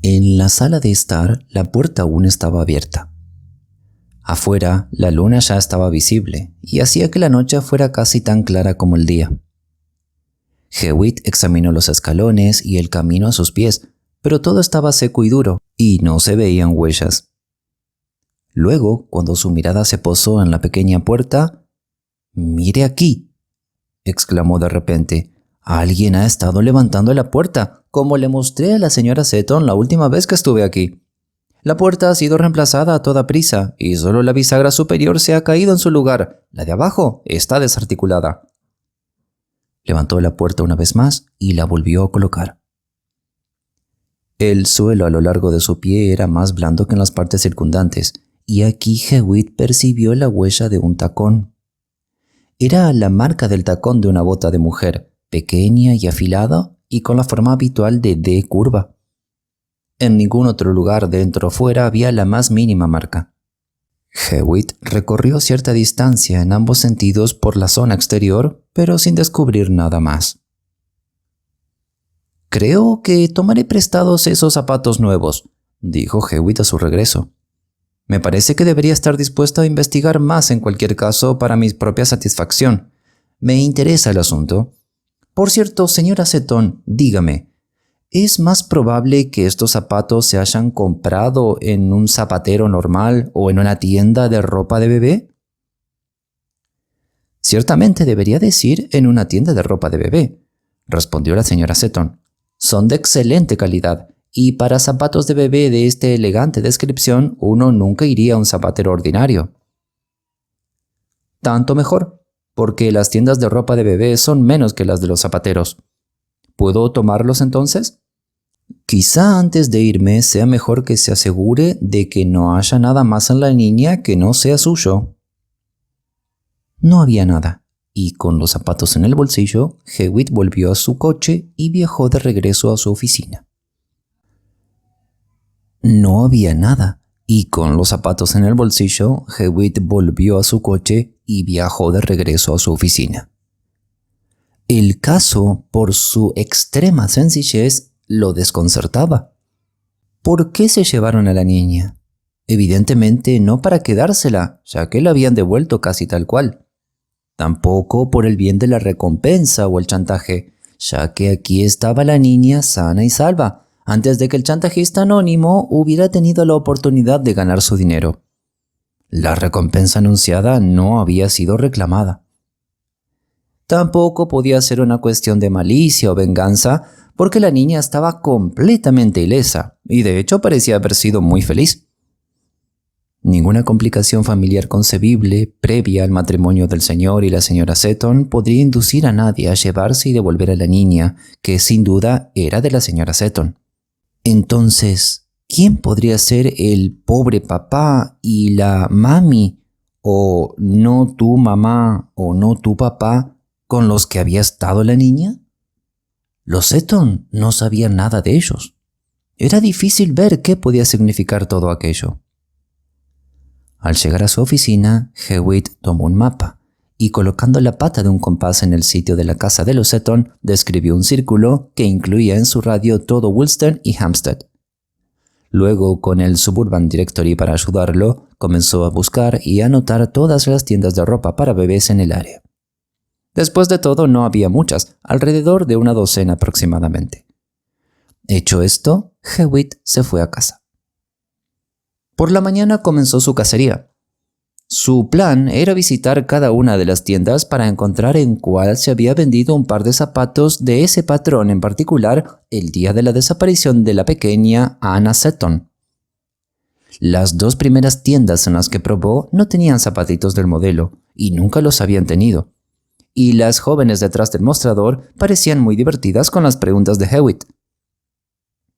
En la sala de estar, la puerta aún estaba abierta. Afuera, la luna ya estaba visible y hacía que la noche fuera casi tan clara como el día. Hewitt examinó los escalones y el camino a sus pies, pero todo estaba seco y duro, y no se veían huellas. Luego, cuando su mirada se posó en la pequeña puerta, «¡Mire aquí!», exclamó de repente. «Alguien ha estado levantando la puerta, como le mostré a la señora Seton la última vez que estuve aquí. La puerta ha sido reemplazada a toda prisa, y solo la bisagra superior se ha caído en su lugar. La de abajo está desarticulada». Levantó la puerta una vez más y la volvió a colocar. El suelo a lo largo de su pie era más blando que en las partes circundantes, y aquí Hewitt percibió la huella de un tacón. Era la marca del tacón de una bota de mujer, pequeña y afilada y con la forma habitual de D curva. En ningún otro lugar dentro o fuera había la más mínima marca. Hewitt recorrió cierta distancia en ambos sentidos por la zona exterior, pero sin descubrir nada más. «Creo que tomaré prestados esos zapatos nuevos», dijo Hewitt a su regreso. «Me parece que debería estar dispuesto a investigar más en cualquier caso para mi propia satisfacción. Me interesa el asunto. Por cierto, señora Seton, dígame, ¿es más probable que estos zapatos se hayan comprado en un zapatero normal o en una tienda de ropa de bebé?» «Ciertamente debería decir en una tienda de ropa de bebé», respondió la señora Seton. «Son de excelente calidad, y para zapatos de bebé de esta elegante descripción uno nunca iría a un zapatero ordinario». «Tanto mejor, porque las tiendas de ropa de bebé son menos que las de los zapateros. ¿Puedo tomarlos entonces?» Quizá antes de irme sea mejor que se asegure de que no haya nada más en la niña que no sea suyo. No había nada, y con los zapatos en el bolsillo, Hewitt volvió a su coche y viajó de regreso a su oficina. No había nada, y con los zapatos en el bolsillo, Hewitt volvió a su coche y viajó de regreso a su oficina. El caso, por su extrema sencillez, lo desconcertaba. ¿Por qué se llevaron a la niña? Evidentemente no para quedársela, ya que la habían devuelto casi tal cual. Tampoco por el bien de la recompensa o el chantaje, ya que aquí estaba la niña sana y salva, antes de que el chantajista anónimo hubiera tenido la oportunidad de ganar su dinero. La recompensa anunciada no había sido reclamada. Tampoco podía ser una cuestión de malicia o venganza, porque la niña estaba completamente ilesa y de hecho parecía haber sido muy feliz. Ninguna complicación familiar concebible previa al matrimonio del señor y la señora Seton podría inducir a nadie a llevarse y devolver a la niña, que sin duda era de la señora Seton. Entonces, ¿quién podría ser el pobre papá y la mami, o no tu mamá o no tu papá, con los que había estado la niña? Los Seton no sabían nada de ellos. Era difícil ver qué podía significar todo aquello. Al llegar a su oficina, Hewitt tomó un mapa y, colocando la pata de un compás en el sitio de la casa de los Seton, describió un círculo que incluía en su radio todo Wilston y Hampstead. Luego, con el Suburban Directory para ayudarlo, comenzó a buscar y anotar todas las tiendas de ropa para bebés en el área. Después de todo, no había muchas, alrededor de una docena aproximadamente. Hecho esto, Hewitt se fue a casa. Por la mañana comenzó su cacería. Su plan era visitar cada una de las tiendas para encontrar en cuál se había vendido un par de zapatos de ese patrón en particular el día de la desaparición de la pequeña Anna Seton. Las dos primeras tiendas en las que probó no tenían zapatitos del modelo y nunca los habían tenido. Y las jóvenes detrás del mostrador parecían muy divertidas con las preguntas de Hewitt.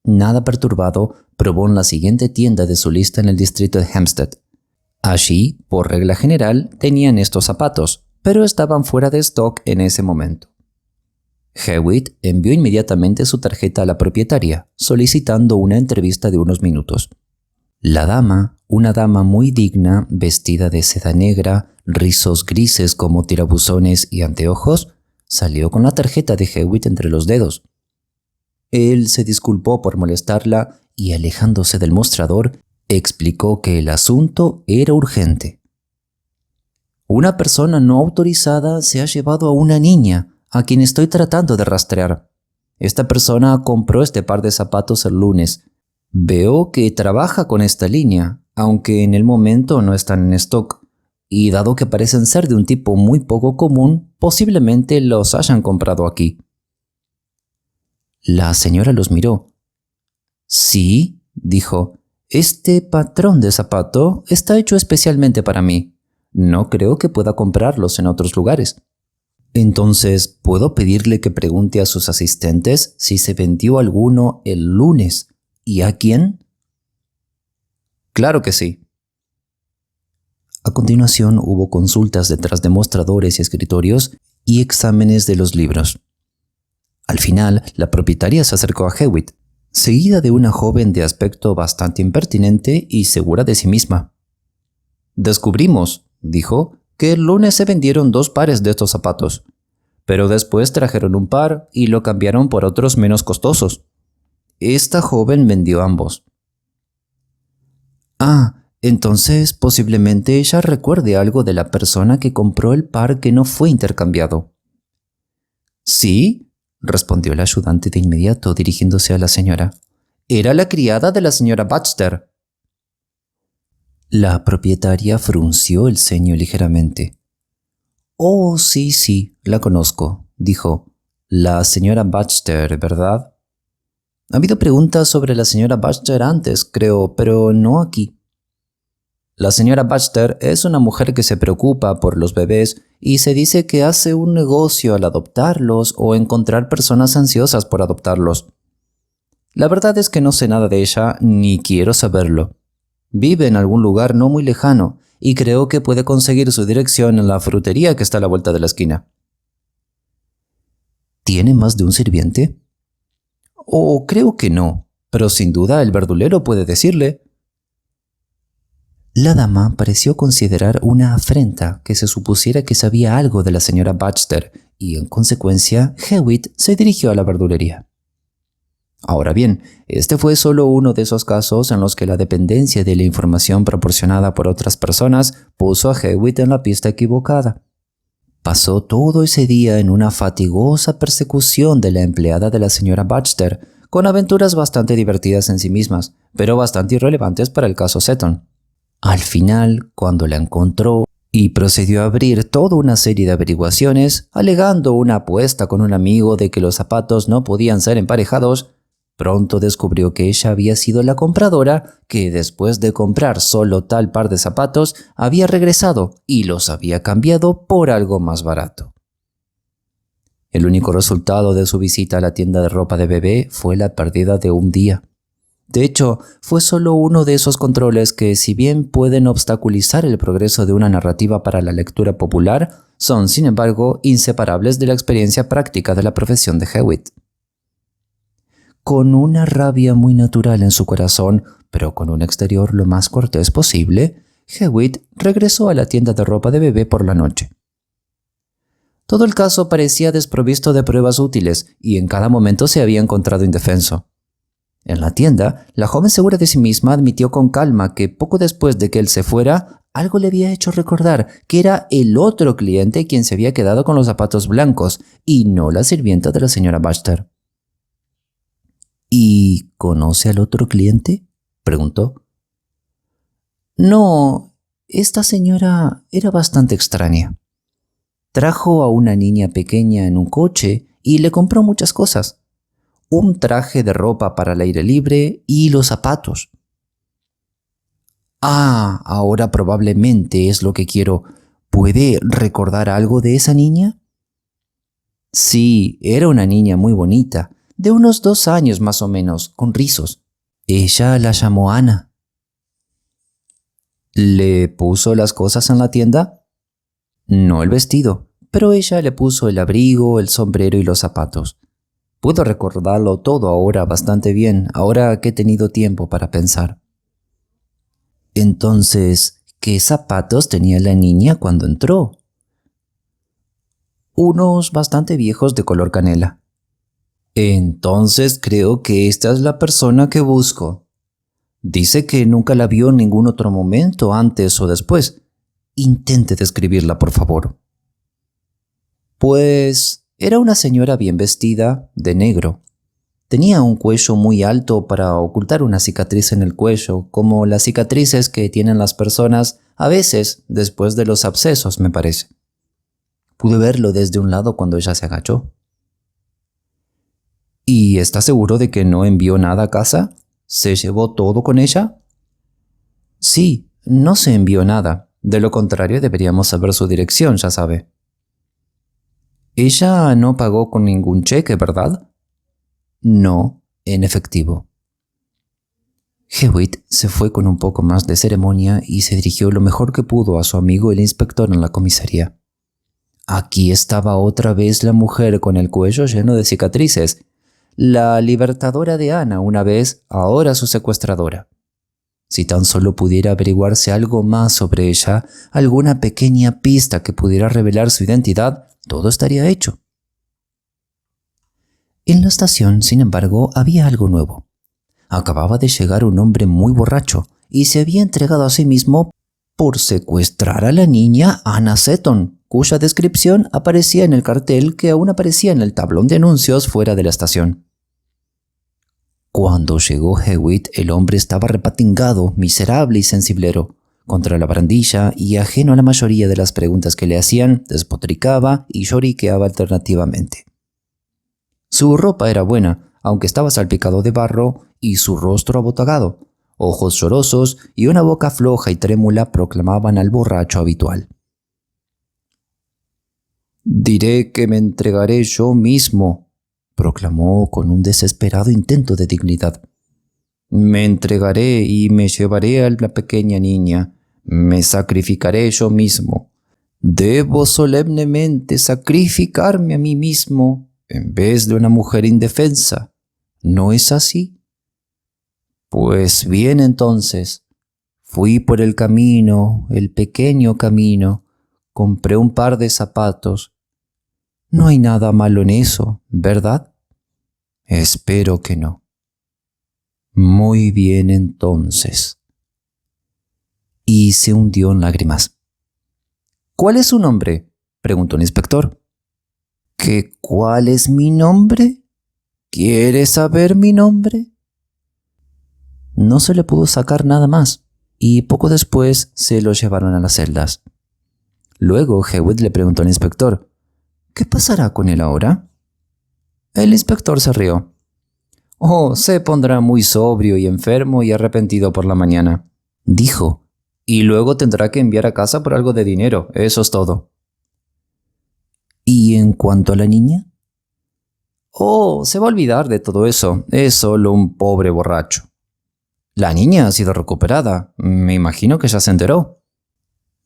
Nada perturbado, probó en la siguiente tienda de su lista en el distrito de Hampstead. Allí, por regla general, tenían estos zapatos, pero estaban fuera de stock en ese momento. Hewitt envió inmediatamente su tarjeta a la propietaria, solicitando una entrevista de unos minutos. La dama, una dama muy digna, vestida de seda negra, rizos grises como tirabuzones y anteojos, salió con la tarjeta de Hewitt entre los dedos. Él se disculpó por molestarla y, alejándose del mostrador, explicó que el asunto era urgente. Una persona no autorizada se ha llevado a una niña, a quien estoy tratando de rastrear. Esta persona compró este par de zapatos el lunes. Veo que trabaja con esta línea, aunque en el momento no están en stock, y dado que parecen ser de un tipo muy poco común, posiblemente los hayan comprado aquí. La señora los miró. Sí, dijo, este patrón de zapato está hecho especialmente para mí. No creo que pueda comprarlos en otros lugares. Entonces, ¿puedo pedirle que pregunte a sus asistentes si se vendió alguno el lunes? ¿Y a quién? Claro que sí. A continuación hubo consultas detrás de mostradores y escritorios y exámenes de los libros. Al final, la propietaria se acercó a Hewitt, seguida de una joven de aspecto bastante impertinente y segura de sí misma. Descubrimos, dijo, que el lunes se vendieron 2 pares de estos zapatos, pero después trajeron un par y lo cambiaron por otros menos costosos. Esta joven vendió ambos. Entonces posiblemente ella recuerde algo de la persona que compró el par que no fue intercambiado. Sí, respondió el ayudante de inmediato dirigiéndose a la señora. Era la criada de la señora Baxter. La propietaria frunció el ceño ligeramente. Oh, sí, la conozco, dijo. La señora Baxter, ¿verdad? Ha habido preguntas sobre la señora Baxter antes, creo, pero no aquí. La señora Baxter es una mujer que se preocupa por los bebés y se dice que hace un negocio al adoptarlos o encontrar personas ansiosas por adoptarlos. La verdad es que no sé nada de ella ni quiero saberlo. Vive en algún lugar no muy lejano y creo que puede conseguir su dirección en la frutería que está a la vuelta de la esquina. ¿Tiene más de un sirviente? Oh, creo que no, pero sin duda el verdulero puede decirle. La dama pareció considerar una afrenta que se supusiera que sabía algo de la señora Baxter y, en consecuencia, Hewitt se dirigió a la verdulería. Ahora bien, este fue solo uno de esos casos en los que la dependencia de la información proporcionada por otras personas puso a Hewitt en la pista equivocada. Pasó todo ese día en una fatigosa persecución de la empleada de la señora Baxter, con aventuras bastante divertidas en sí mismas, pero bastante irrelevantes para el caso Seton. Al final, cuando la encontró y procedió a abrir toda una serie de averiguaciones, alegando una apuesta con un amigo de que los zapatos no podían ser emparejados, pronto descubrió que ella había sido la compradora que, después de comprar solo tal par de zapatos, había regresado y los había cambiado por algo más barato. El único resultado de su visita a la tienda de ropa de bebé fue la pérdida de un día. De hecho, fue solo uno de esos controles que, si bien pueden obstaculizar el progreso de una narrativa para la lectura popular, son, sin embargo, inseparables de la experiencia práctica de la profesión de Hewitt. Con una rabia muy natural en su corazón, pero con un exterior lo más cortés posible, Hewitt regresó a la tienda de ropa de bebé por la noche. Todo el caso parecía desprovisto de pruebas útiles y en cada momento se había encontrado indefenso. En la tienda, la joven segura de sí misma admitió con calma que poco después de que él se fuera, algo le había hecho recordar que era el otro cliente quien se había quedado con los zapatos blancos y no la sirvienta de la señora Baxter. ¿Y conoce al otro cliente?, preguntó. No, esta señora era bastante extraña. Trajo a una niña pequeña en un coche y le compró muchas cosas. Un traje de ropa para el aire libre y los zapatos. Ah, ahora probablemente es lo que quiero. ¿Puede recordar algo de esa niña? Sí, era una niña muy bonita, de unos 2 años más o menos, con rizos. Ella la llamó Ana. ¿Le puso las cosas en la tienda? No el vestido, pero ella le puso el abrigo, el sombrero y los zapatos. Puedo recordarlo todo ahora bastante bien, ahora que he tenido tiempo para pensar. Entonces, ¿qué zapatos tenía la niña cuando entró? Unos bastante viejos de color canela. Entonces creo que esta es la persona que busco. Dice que nunca la vio en ningún otro momento, antes o después. Intente describirla, por favor. Pues era una señora bien vestida, de negro. Tenía un cuello muy alto para ocultar una cicatriz en el cuello, como las cicatrices que tienen las personas a veces después de los abscesos, me parece. Pude verlo desde un lado cuando ella se agachó. ¿Y está seguro de que no envió nada a casa? ¿Se llevó todo con ella? Sí, no se envió nada. De lo contrario, deberíamos saber su dirección, ya sabe. Ella no pagó con ningún cheque, ¿verdad? No, en efectivo. Hewitt se fue con un poco más de ceremonia y se dirigió lo mejor que pudo a su amigo el inspector en la comisaría. Aquí estaba otra vez la mujer con el cuello lleno de cicatrices. La libertadora de Ana una vez, ahora su secuestradora. Si tan solo pudiera averiguarse algo más sobre ella, alguna pequeña pista que pudiera revelar su identidad, todo estaría hecho. En la estación, sin embargo, había algo nuevo. Acababa de llegar un hombre muy borracho y se había entregado a sí mismo por secuestrar a la niña Anna Seton, cuya descripción aparecía en el cartel que aún aparecía en el tablón de anuncios fuera de la estación. Cuando llegó Hewitt, el hombre estaba repatingado, miserable y sensiblero. Contra la barandilla y ajeno a la mayoría de las preguntas que le hacían, despotricaba y lloriqueaba alternativamente. Su ropa era buena, aunque estaba salpicado de barro, y su rostro abotagado. Ojos llorosos y una boca floja y trémula proclamaban al borracho habitual. «Diré que me entregaré yo mismo», proclamó con un desesperado intento de dignidad. Me entregaré y me llevaré a la pequeña niña. Me sacrificaré yo mismo. Debo solemnemente sacrificarme a mí mismo en vez de una mujer indefensa. ¿No es así? Pues bien, entonces, fui por el camino, el pequeño camino, compré un par de zapatos. No hay nada malo en eso, ¿verdad? Espero que no. Muy bien, entonces. Y se hundió en lágrimas. ¿Cuál es su nombre?, preguntó el inspector. ¿Qué cuál es mi nombre? ¿Quieres saber mi nombre? No se le pudo sacar nada más, y poco después se lo llevaron a las celdas. Luego Hewitt le preguntó al inspector, ¿qué pasará con él ahora? El inspector se rió. Oh, se pondrá muy sobrio y enfermo y arrepentido por la mañana, dijo, y luego tendrá que enviar a casa por algo de dinero, eso es todo. ¿Y en cuanto a la niña? Oh, se va a olvidar de todo eso, es solo un pobre borracho. La niña ha sido recuperada, me imagino que ya se enteró.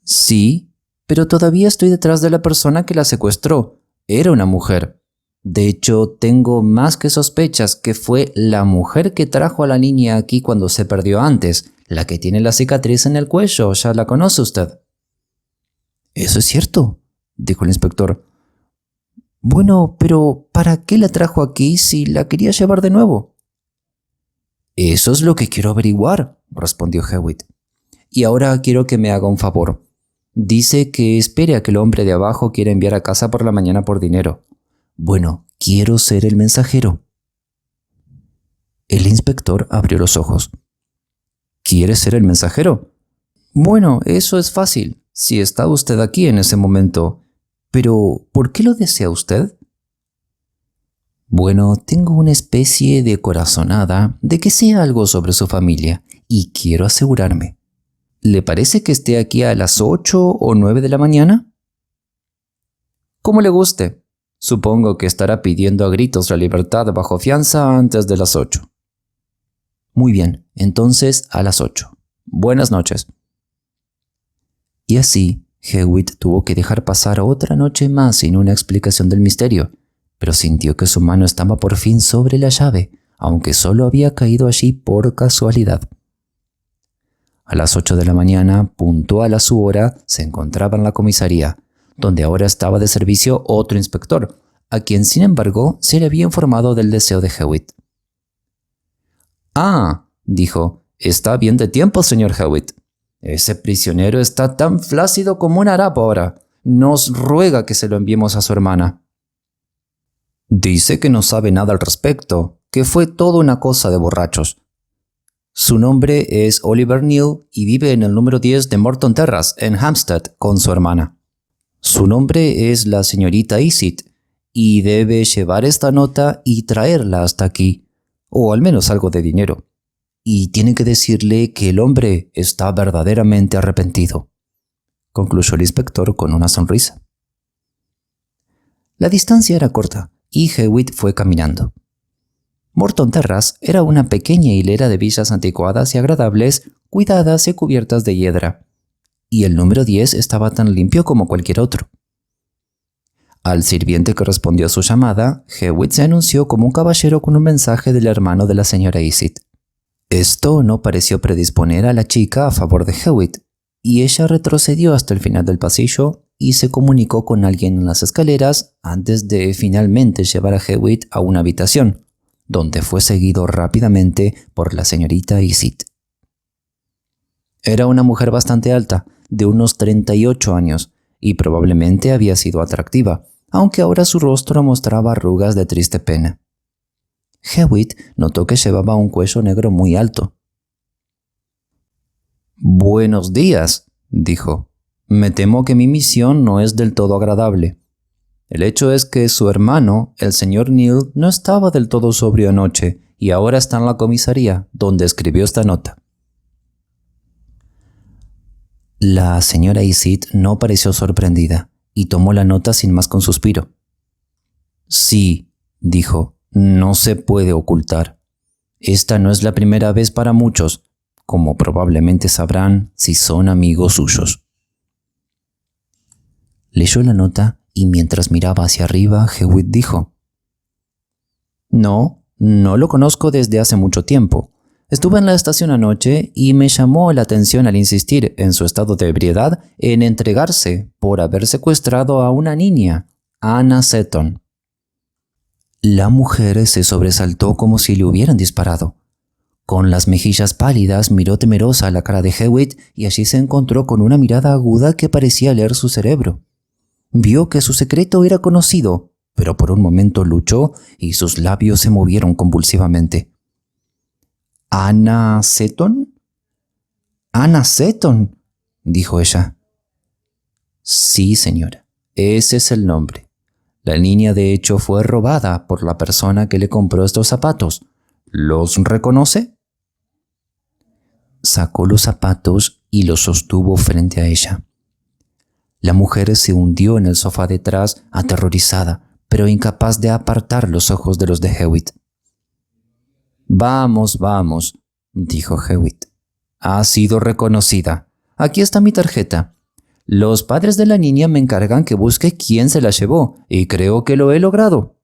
Sí, pero todavía estoy detrás de la persona que la secuestró, era una mujer. De hecho, tengo más que sospechas que fue la mujer que trajo a la niña aquí cuando se perdió antes, la que tiene la cicatriz en el cuello, ¿ya la conoce usted? Eso es cierto, dijo el inspector. Bueno, pero ¿para qué la trajo aquí si la quería llevar de nuevo? Eso es lo que quiero averiguar, respondió Hewitt. Y ahora quiero que me haga un favor. Dice que espere a que el hombre de abajo quiera enviar a casa por la mañana por dinero. Bueno, quiero ser el mensajero. El inspector abrió los ojos. ¿Quiere ser el mensajero? Bueno, eso es fácil, si está usted aquí en ese momento. Pero, ¿por qué lo desea usted? Bueno, tengo una especie de corazonada de que sea algo sobre su familia, y quiero asegurarme. ¿Le parece que esté aquí a las 8 o 9 de la mañana? Como le guste. Supongo que estará pidiendo a gritos la libertad bajo fianza antes de las 8. Muy bien, entonces a las 8. Buenas noches. Y así, Hewitt tuvo que dejar pasar otra noche más sin una explicación del misterio, pero sintió que su mano estaba por fin sobre la llave, aunque solo había caído allí por casualidad. A las 8 de la mañana, puntual a su hora, se encontraba en la comisaría, donde ahora estaba de servicio otro inspector, a quien sin embargo se le había informado del deseo de Hewitt. Ah, dijo, está bien de tiempo, señor Hewitt. Ese prisionero está tan flácido como un harapo ahora. Nos ruega que se lo enviemos a su hermana. Dice que no sabe nada al respecto, que fue toda una cosa de borrachos. Su nombre es Oliver Neal y vive en el número 10 de Morton Terrace, en Hampstead, con su hermana. Su nombre es la señorita Isit, y debe llevar esta nota y traerla hasta aquí, o al menos algo de dinero. Y tiene que decirle que el hombre está verdaderamente arrepentido, concluyó el inspector con una sonrisa. La distancia era corta, y Hewitt fue caminando. Morton Terrace era una pequeña hilera de villas anticuadas y agradables, cuidadas y cubiertas de hiedra, y el número 10 estaba tan limpio como cualquier otro. Al sirviente que respondió a su llamada, Hewitt se anunció como un caballero con un mensaje del hermano de la señora Isit. Esto no pareció predisponer a la chica a favor de Hewitt, y ella retrocedió hasta el final del pasillo y se comunicó con alguien en las escaleras antes de finalmente llevar a Hewitt a una habitación, donde fue seguido rápidamente por la señorita Isit. Era una mujer bastante alta, de unos 38 años, y probablemente había sido atractiva, aunque ahora su rostro mostraba arrugas de triste pena. Hewitt notó que llevaba un cuello negro muy alto. «Buenos días», dijo. «Me temo que mi misión no es del todo agradable. El hecho es que su hermano, el señor Neal, no estaba del todo sobrio anoche y ahora está en la comisaría, donde escribió esta nota». La señora Isit no pareció sorprendida y tomó la nota sin más que un suspiro. «Sí», dijo, No se puede ocultar. Esta no es la primera vez para muchos, como probablemente sabrán si son amigos suyos. Leyó la nota y mientras miraba hacia arriba, Hewitt dijo: No lo conozco desde hace mucho tiempo. Estuve en la estación anoche y me llamó la atención al insistir en su estado de ebriedad en entregarse por haber secuestrado a una niña, Anna Seton. La mujer se sobresaltó como si le hubieran disparado. Con las mejillas pálidas miró temerosa a la cara de Hewitt y allí se encontró con una mirada aguda que parecía leer su cerebro. Vio que su secreto era conocido, pero por un momento luchó y sus labios se movieron convulsivamente. ¿Anna Seton? —¿Anna Seton? —dijo ella. —Sí, señora, ese es el nombre. La niña de hecho fue robada por la persona que le compró estos zapatos. ¿Los reconoce? Sacó los zapatos y los sostuvo frente a ella. La mujer se hundió en el sofá detrás, aterrorizada, pero incapaz de apartar los ojos de los de Hewitt. —Vamos, vamos —dijo Hewitt—. Ha sido reconocida. Aquí está mi tarjeta. Los padres de la niña me encargan que busque quién se la llevó, y creo que lo he logrado.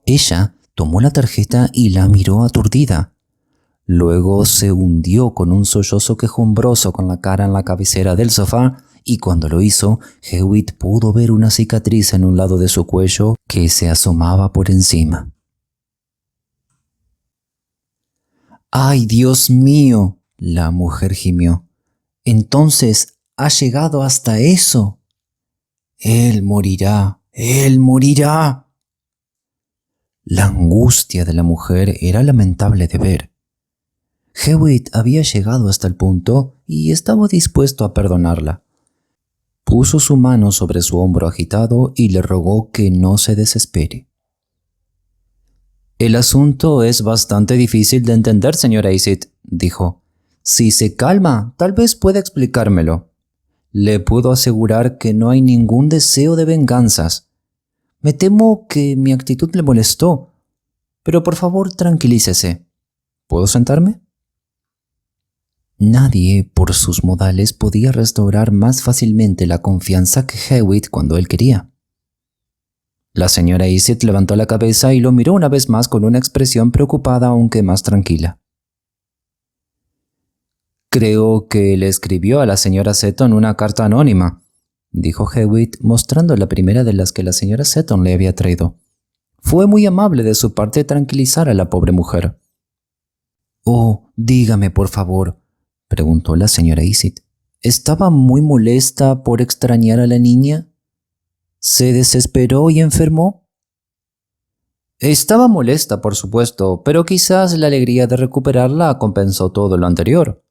Ella tomó la tarjeta y la miró aturdida. Luego se hundió con un sollozo quejumbroso con la cara en la cabecera del sofá, y cuando lo hizo, Hewitt pudo ver una cicatriz en un lado de su cuello que se asomaba por encima. —¡Ay, Dios mío! —la mujer gimió—. Entonces, ¿ha llegado hasta eso? Él morirá, él morirá. La angustia de la mujer era lamentable de ver. Hewitt había llegado hasta el punto y estaba dispuesto a perdonarla. Puso su mano sobre su hombro agitado y le rogó que no se desespere. —El asunto es bastante difícil de entender, señora Isid —dijo—. Si se calma, tal vez pueda explicármelo. Le puedo asegurar que no hay ningún deseo de venganzas. Me temo que mi actitud le molestó, pero por favor tranquilícese. ¿Puedo sentarme? Nadie, por sus modales, podía restaurar más fácilmente la confianza que Hewitt cuando él quería. La señora Isid levantó la cabeza y lo miró una vez más con una expresión preocupada aunque más tranquila. —Creo que le escribió a la señora Seton una carta anónima —dijo Hewitt, mostrando la primera de las que la señora Seton le había traído. Fue muy amable de su parte tranquilizar a la pobre mujer. —Oh, dígame por favor —preguntó la señora Isid—, ¿estaba muy molesta por extrañar a la niña? ¿Se desesperó y enfermó? Estaba molesta, por supuesto, pero quizás la alegría de recuperarla compensó todo lo anterior.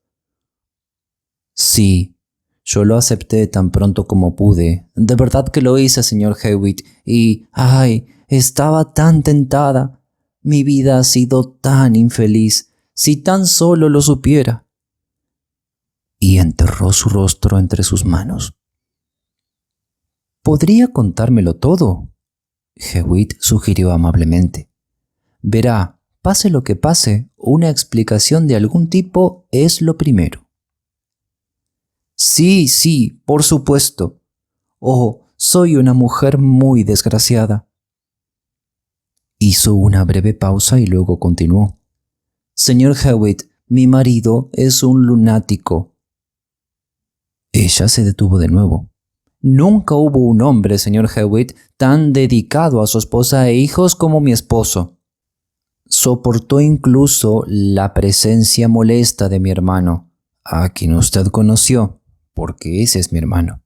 Sí, yo lo acepté tan pronto como pude. De verdad que lo hice, señor Hewitt, y ¡ay! Estaba tan tentada. Mi vida ha sido tan infeliz. Si tan solo lo supiera. Y enterró su rostro entre sus manos. ¿Podría contármelo todo? Hewitt sugirió amablemente. Verá, pase lo que pase, una explicación de algún tipo es lo primero. Sí, por supuesto. Oh, soy una mujer muy desgraciada. Hizo una breve pausa y luego continuó. Señor Hewitt, mi marido es un lunático. Ella se detuvo de nuevo. Nunca hubo un hombre, señor Hewitt, tan dedicado a su esposa e hijos como mi esposo. Soportó incluso la presencia molesta de mi hermano, a quien usted conoció, porque ese es mi hermano.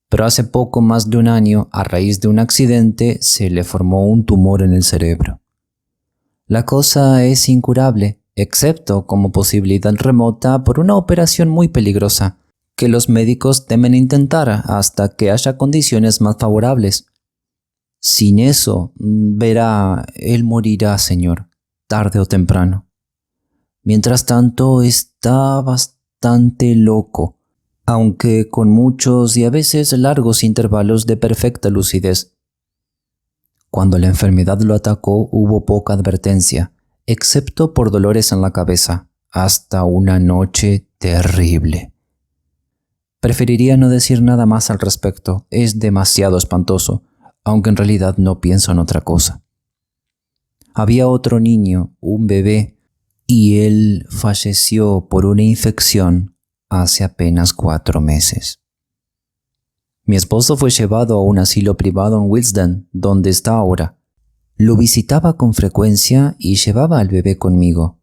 Pero hace poco más de un año, a raíz de un accidente, se le formó un tumor en el cerebro. La cosa es incurable, excepto como posibilidad remota por una operación muy peligrosa, que los médicos temen intentar hasta que haya condiciones más favorables. Sin eso, verá, él morirá, señor, tarde o temprano. Mientras tanto, está bastante loco, aunque con muchos y a veces largos intervalos de perfecta lucidez. Cuando la enfermedad lo atacó hubo poca advertencia, excepto por dolores en la cabeza, hasta una noche terrible. Preferiría no decir nada más al respecto, es demasiado espantoso, aunque en realidad no pienso en otra cosa. Había otro niño, un bebé, y él falleció por una infección hace apenas 4 meses. Mi esposo fue llevado a un asilo privado en Willesden, donde está ahora. Lo visitaba con frecuencia y llevaba al bebé conmigo.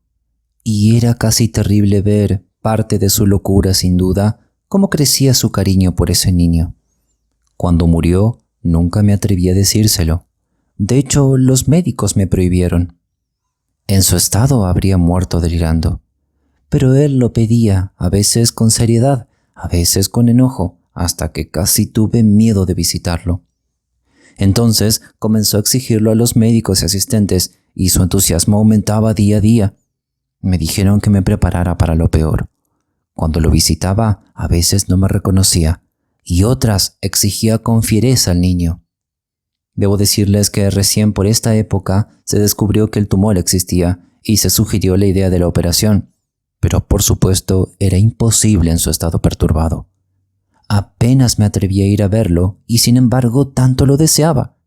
Y era casi terrible ver, parte de su locura sin duda, cómo crecía su cariño por ese niño. Cuando murió, nunca me atreví a decírselo. De hecho, los médicos me prohibieron. En su estado habría muerto delirando. Pero él lo pedía, a veces con seriedad, a veces con enojo, hasta que casi tuve miedo de visitarlo. Entonces comenzó a exigirlo a los médicos y asistentes, y su entusiasmo aumentaba día a día. Me dijeron que me preparara para lo peor. Cuando lo visitaba, a veces no me reconocía, y otras exigía con fiereza al niño. Debo decirles que recién por esta época se descubrió que el tumor existía y se sugirió la idea de la operación, pero por supuesto era imposible en su estado perturbado. Apenas me atreví a ir a verlo y sin embargo tanto lo deseaba.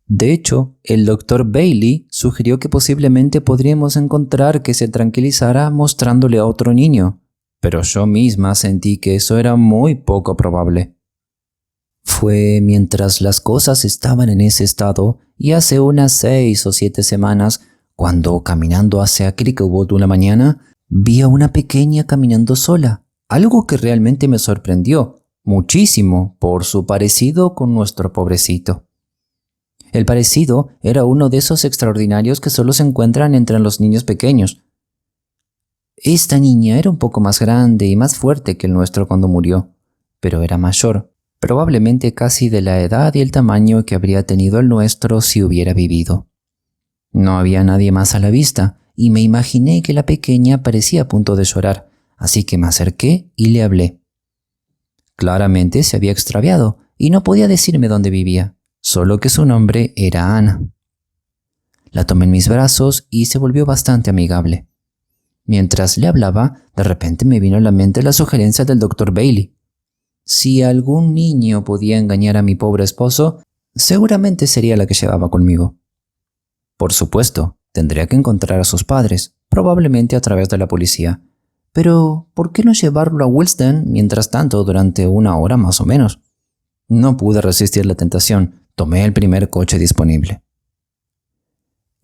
De hecho, el Dr. Bailey sugirió que posiblemente podríamos encontrar que se tranquilizara mostrándole a otro niño, pero yo misma sentí que eso era muy poco probable. Fue mientras las cosas estaban en ese estado y hace unas 6 o 7 semanas, cuando caminando hacia Cricklewood una mañana, vi a una pequeña caminando sola, algo que realmente me sorprendió muchísimo por su parecido con nuestro pobrecito. El parecido era uno de esos extraordinarios que solo se encuentran entre los niños pequeños. Esta niña era un poco más grande y más fuerte que el nuestro cuando murió, pero era mayor, probablemente casi de la edad y el tamaño que habría tenido el nuestro si hubiera vivido. No había nadie más a la vista, y me imaginé que la pequeña parecía a punto de llorar, así que me acerqué y le hablé. Claramente se había extraviado y no podía decirme dónde vivía, solo que su nombre era Ana. La tomé en mis brazos y se volvió bastante amigable. Mientras le hablaba, de repente me vino a la mente la sugerencia del Dr. Bailey. Si algún niño podía engañar a mi pobre esposo, seguramente sería la que llevaba conmigo. Por supuesto, tendría que encontrar a sus padres, probablemente a través de la policía. Pero, ¿por qué no llevarlo a Willesden mientras tanto durante 1 hora más o menos? No pude resistir la tentación. Tomé el primer coche disponible.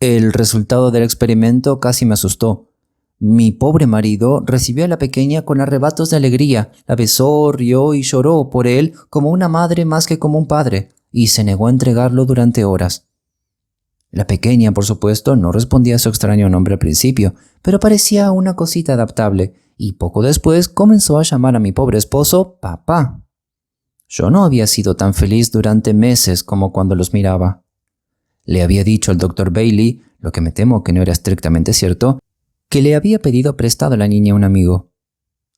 El resultado del experimento casi me asustó. Mi pobre marido recibió a la pequeña con arrebatos de alegría, la besó, rió y lloró por él como una madre más que como un padre, y se negó a entregarlo durante horas. La pequeña, por supuesto, no respondía a su extraño nombre al principio, pero parecía una cosita adaptable, y poco después comenzó a llamar a mi pobre esposo papá. Yo no había sido tan feliz durante meses como cuando los miraba. Le había dicho al Dr. Bailey, lo que me temo que no era estrictamente cierto, que le había pedido prestado a la niña a un amigo.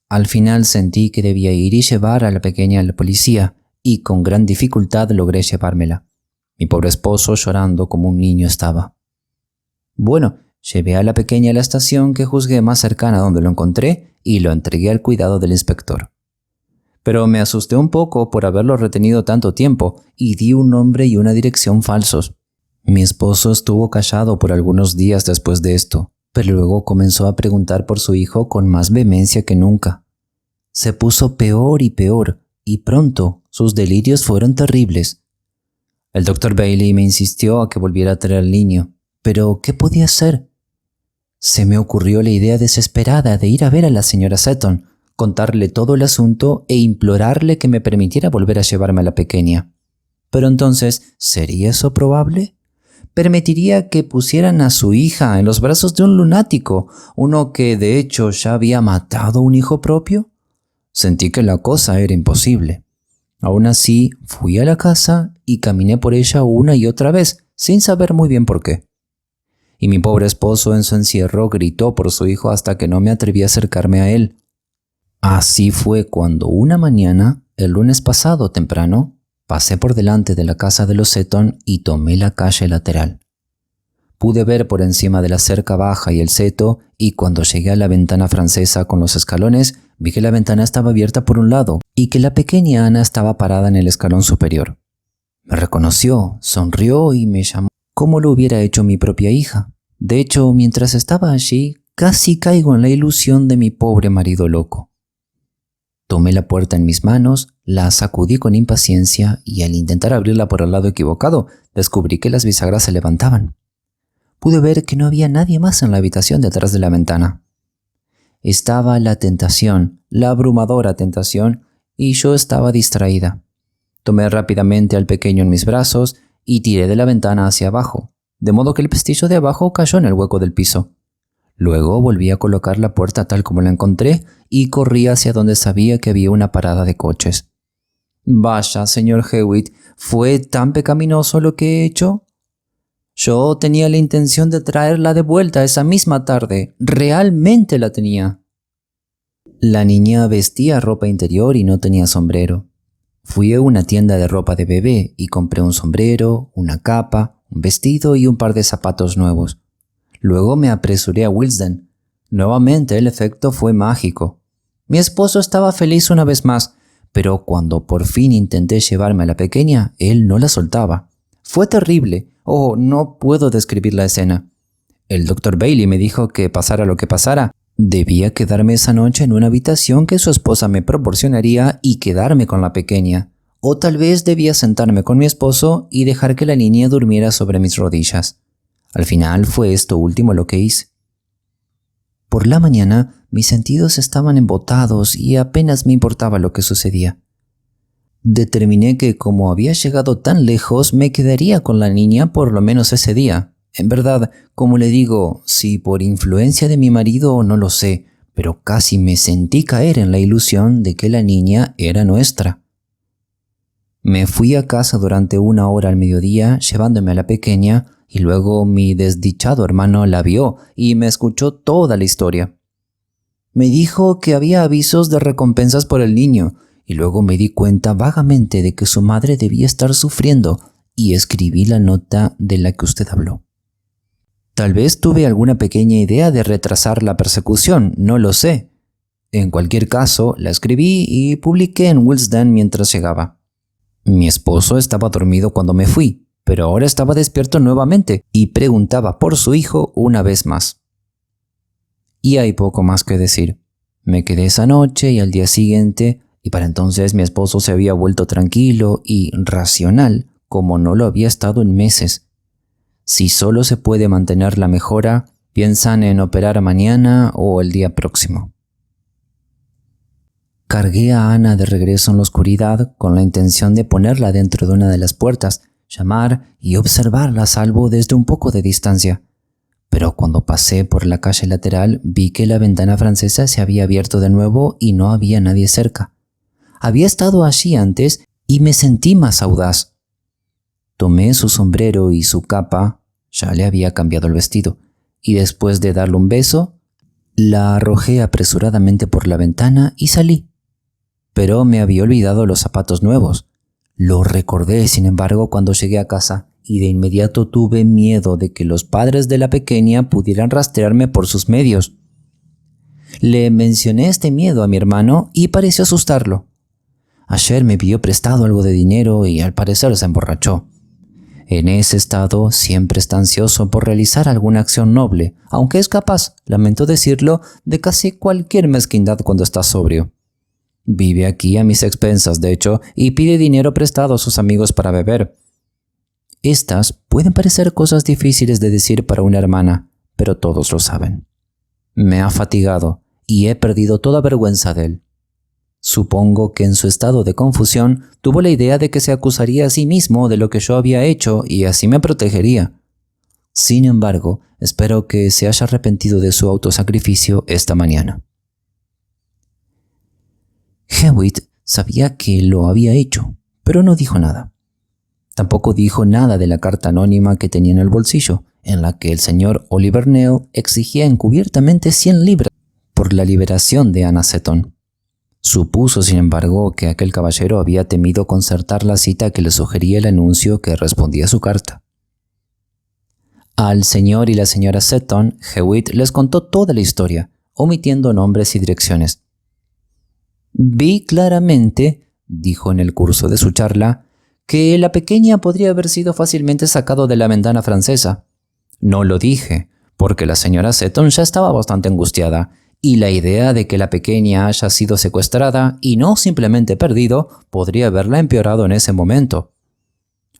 Al final sentí que debía ir y llevar a la pequeña a la policía, y con gran dificultad logré llevármela. Mi pobre esposo llorando como un niño estaba. Bueno, llevé a la pequeña a la estación que juzgué más cercana donde lo encontré y lo entregué al cuidado del inspector. Pero me asusté un poco por haberlo retenido tanto tiempo y di un nombre y una dirección falsos. Mi esposo estuvo callado por algunos días después de esto, pero luego comenzó a preguntar por su hijo con más vehemencia que nunca. Se puso peor y pronto sus delirios fueron terribles. El Dr. Bailey me insistió a que volviera a traer al niño, pero ¿qué podía hacer? Se me ocurrió la idea desesperada de ir a ver a la señora Seton, contarle todo el asunto e implorarle que me permitiera volver a llevarme a la pequeña. Pero entonces, ¿sería eso probable? ¿Permitiría que pusieran a su hija en los brazos de un lunático, uno que de hecho ya había matado a un hijo propio? Sentí que la cosa era imposible. Aún así, fui a la casa y caminé por ella una y otra vez, sin saber muy bien por qué. Y mi pobre esposo en su encierro gritó por su hijo hasta que no me atreví a acercarme a él. Así fue cuando una mañana, el lunes pasado temprano, Pasé por delante de la casa de los Seton y tomé la calle lateral. Pude ver por encima de la cerca baja y el seto, y cuando llegué a la ventana francesa con los escalones, vi que la ventana estaba abierta por un lado y que la pequeña Ana estaba parada en el escalón superior. Me reconoció, sonrió y me llamó como lo hubiera hecho mi propia hija. De hecho, mientras estaba allí, casi caigo en la ilusión de mi pobre marido loco. Tomé la puerta en mis manos, la sacudí con impaciencia y al intentar abrirla por el lado equivocado, descubrí que las bisagras se levantaban. Pude ver que no había nadie más en la habitación detrás de la ventana. Estaba la tentación, la abrumadora tentación, y yo estaba distraída. Tomé rápidamente al pequeño en mis brazos y tiré de la ventana hacia abajo, de modo que el pestillo de abajo cayó en el hueco del piso. Luego volví a colocar la puerta tal como la encontré y corrí hacia donde sabía que había una parada de coches. Vaya, señor Hewitt, ¿fue tan pecaminoso lo que he hecho? Yo tenía la intención de traerla de vuelta esa misma tarde. Realmente la tenía. La niña vestía ropa interior y no tenía sombrero. Fui a una tienda de ropa de bebé y compré un sombrero, una capa, un vestido y un par de zapatos nuevos. Luego me apresuré a Willesden. Nuevamente el efecto fue mágico. Mi esposo estaba feliz una vez más, pero cuando por fin intenté llevarme a la pequeña, él no la soltaba. Fue terrible. Oh, no puedo describir la escena. El Dr. Bailey me dijo que pasara lo que pasara, debía quedarme esa noche en una habitación que su esposa me proporcionaría y quedarme con la pequeña. O tal vez debía sentarme con mi esposo y dejar que la niña durmiera sobre mis rodillas. Al final fue esto último lo que hice. Por la mañana mis sentidos estaban embotados y apenas me importaba lo que sucedía. Determiné que como había llegado tan lejos, me quedaría con la niña por lo menos ese día. En verdad, como le digo, si por influencia de mi marido no lo sé, pero casi me sentí caer en la ilusión de que la niña era nuestra. Me fui a casa durante 1 hora al mediodía, llevándome a la pequeña, y luego mi desdichado hermano la vio y me escuchó toda la historia. Me dijo que había avisos de recompensas por el niño, y luego me di cuenta vagamente de que su madre debía estar sufriendo y escribí la nota de la que usted habló. Tal vez tuve alguna pequeña idea de retrasar la persecución, no lo sé. En cualquier caso, la escribí y publiqué en Willesden mientras llegaba. Mi esposo estaba dormido cuando me fui, pero ahora estaba despierto nuevamente y preguntaba por su hijo una vez más. Y hay poco más que decir. Me quedé esa noche y al día siguiente, y para entonces mi esposo se había vuelto tranquilo y racional como no lo había estado en meses. Si solo se puede mantener la mejora, piensan en operar mañana o el día próximo. Cargué a Ana de regreso en la oscuridad con la intención de ponerla dentro de una de las puertas, llamar y observarla a salvo desde un poco de distancia. Pero cuando pasé por la calle lateral vi que la ventana francesa se había abierto de nuevo y no había nadie cerca. Había estado allí antes y me sentí más audaz. Tomé su sombrero y su capa, ya le había cambiado el vestido, y después de darle un beso, la arrojé apresuradamente por la ventana y salí. Pero me había olvidado los zapatos nuevos. Lo recordé, sin embargo, cuando llegué a casa, y de inmediato tuve miedo de que los padres de la pequeña pudieran rastrearme por sus medios. Le mencioné este miedo a mi hermano y pareció asustarlo. Ayer me pidió prestado algo de dinero y al parecer se emborrachó. En ese estado siempre está ansioso por realizar alguna acción noble, aunque es capaz, lamento decirlo, de casi cualquier mezquindad cuando está sobrio. Vive aquí a mis expensas, de hecho, y pide dinero prestado a sus amigos para beber. Estas pueden parecer cosas difíciles de decir para una hermana, pero todos lo saben. Me ha fatigado y he perdido toda vergüenza de él. Supongo que en su estado de confusión tuvo la idea de que se acusaría a sí mismo de lo que yo había hecho y así me protegería. Sin embargo, espero que se haya arrepentido de su autosacrificio esta mañana. Hewitt sabía que lo había hecho, pero no dijo nada. Tampoco dijo nada de la carta anónima que tenía en el bolsillo, en la que el señor Oliver Neal exigía encubiertamente 100 libras por la liberación de Anna Seton. Supuso, sin embargo, que aquel caballero había temido concertar la cita que le sugería el anuncio que respondía a su carta. Al señor y la señora Seton, Hewitt les contó toda la historia, omitiendo nombres y direcciones. «Vi claramente», dijo en el curso de su charla, «que la pequeña podría haber sido fácilmente sacado de la ventana francesa. No lo dije, porque la señora Seton ya estaba bastante angustiada, y la idea de que la pequeña haya sido secuestrada y no simplemente perdido podría haberla empeorado en ese momento.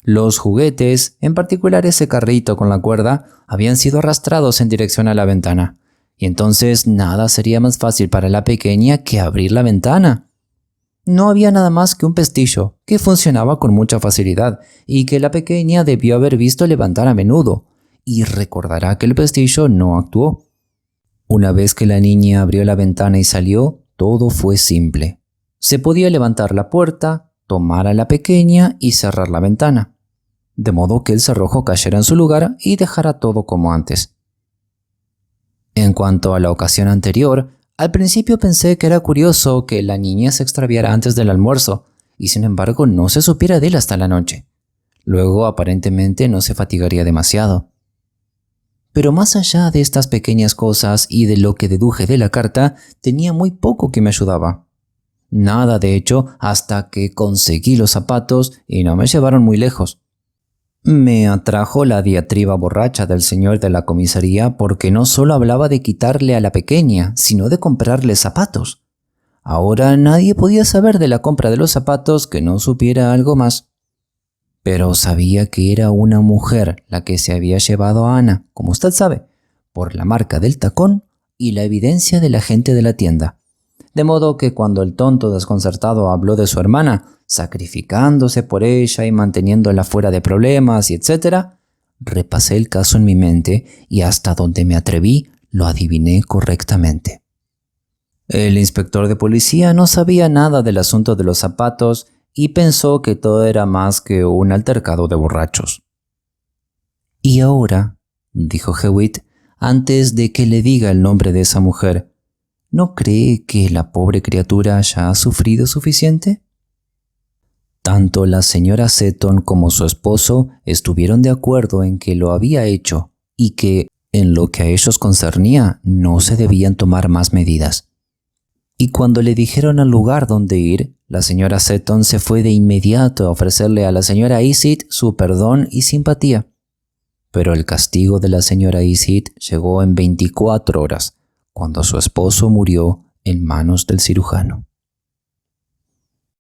Los juguetes, en particular ese carrito con la cuerda, habían sido arrastrados en dirección a la ventana, y entonces nada sería más fácil para la pequeña que abrir la ventana. No había nada más que un pestillo, que funcionaba con mucha facilidad, y que la pequeña debió haber visto levantar a menudo, y recordará que el pestillo no actuó. Una vez que la niña abrió la ventana y salió, todo fue simple. Se podía levantar la puerta, tomar a la pequeña y cerrar la ventana, de modo que el cerrojo cayera en su lugar y dejara todo como antes. En cuanto a la ocasión anterior, al principio pensé que era curioso que la niña se extraviara antes del almuerzo, y sin embargo no se supiera de él hasta la noche. Luego aparentemente no se fatigaría demasiado. Pero más allá de estas pequeñas cosas y de lo que deduje de la carta, tenía muy poco que me ayudaba. Nada, de hecho, hasta que conseguí los zapatos y no me llevaron muy lejos. Me atrajo la diatriba borracha del señor de la comisaría porque no solo hablaba de quitarle a la pequeña, sino de comprarle zapatos. Ahora nadie podía saber de la compra de los zapatos que no supiera algo más. Pero sabía que era una mujer la que se había llevado a Ana, como usted sabe, por la marca del tacón y la evidencia de la gente de la tienda. De modo que cuando el tonto desconcertado habló de su hermana, sacrificándose por ella y manteniéndola fuera de problemas y etc., repasé el caso en mi mente y hasta donde me atreví lo adiviné correctamente. El inspector de policía no sabía nada del asunto de los zapatos y pensó que todo era más que un altercado de borrachos. «Y ahora», dijo Hewitt, antes de que le diga el nombre de esa mujer, «¿no cree que la pobre criatura ya ha sufrido suficiente?» Tanto la señora Seton como su esposo estuvieron de acuerdo en que lo había hecho y que, en lo que a ellos concernía, no se debían tomar más medidas. Y cuando le dijeron al lugar donde ir, la señora Seton se fue de inmediato a ofrecerle a la señora Isid su perdón y simpatía. Pero el castigo de la señora Isid llegó en 24 horas, cuando su esposo murió en manos del cirujano.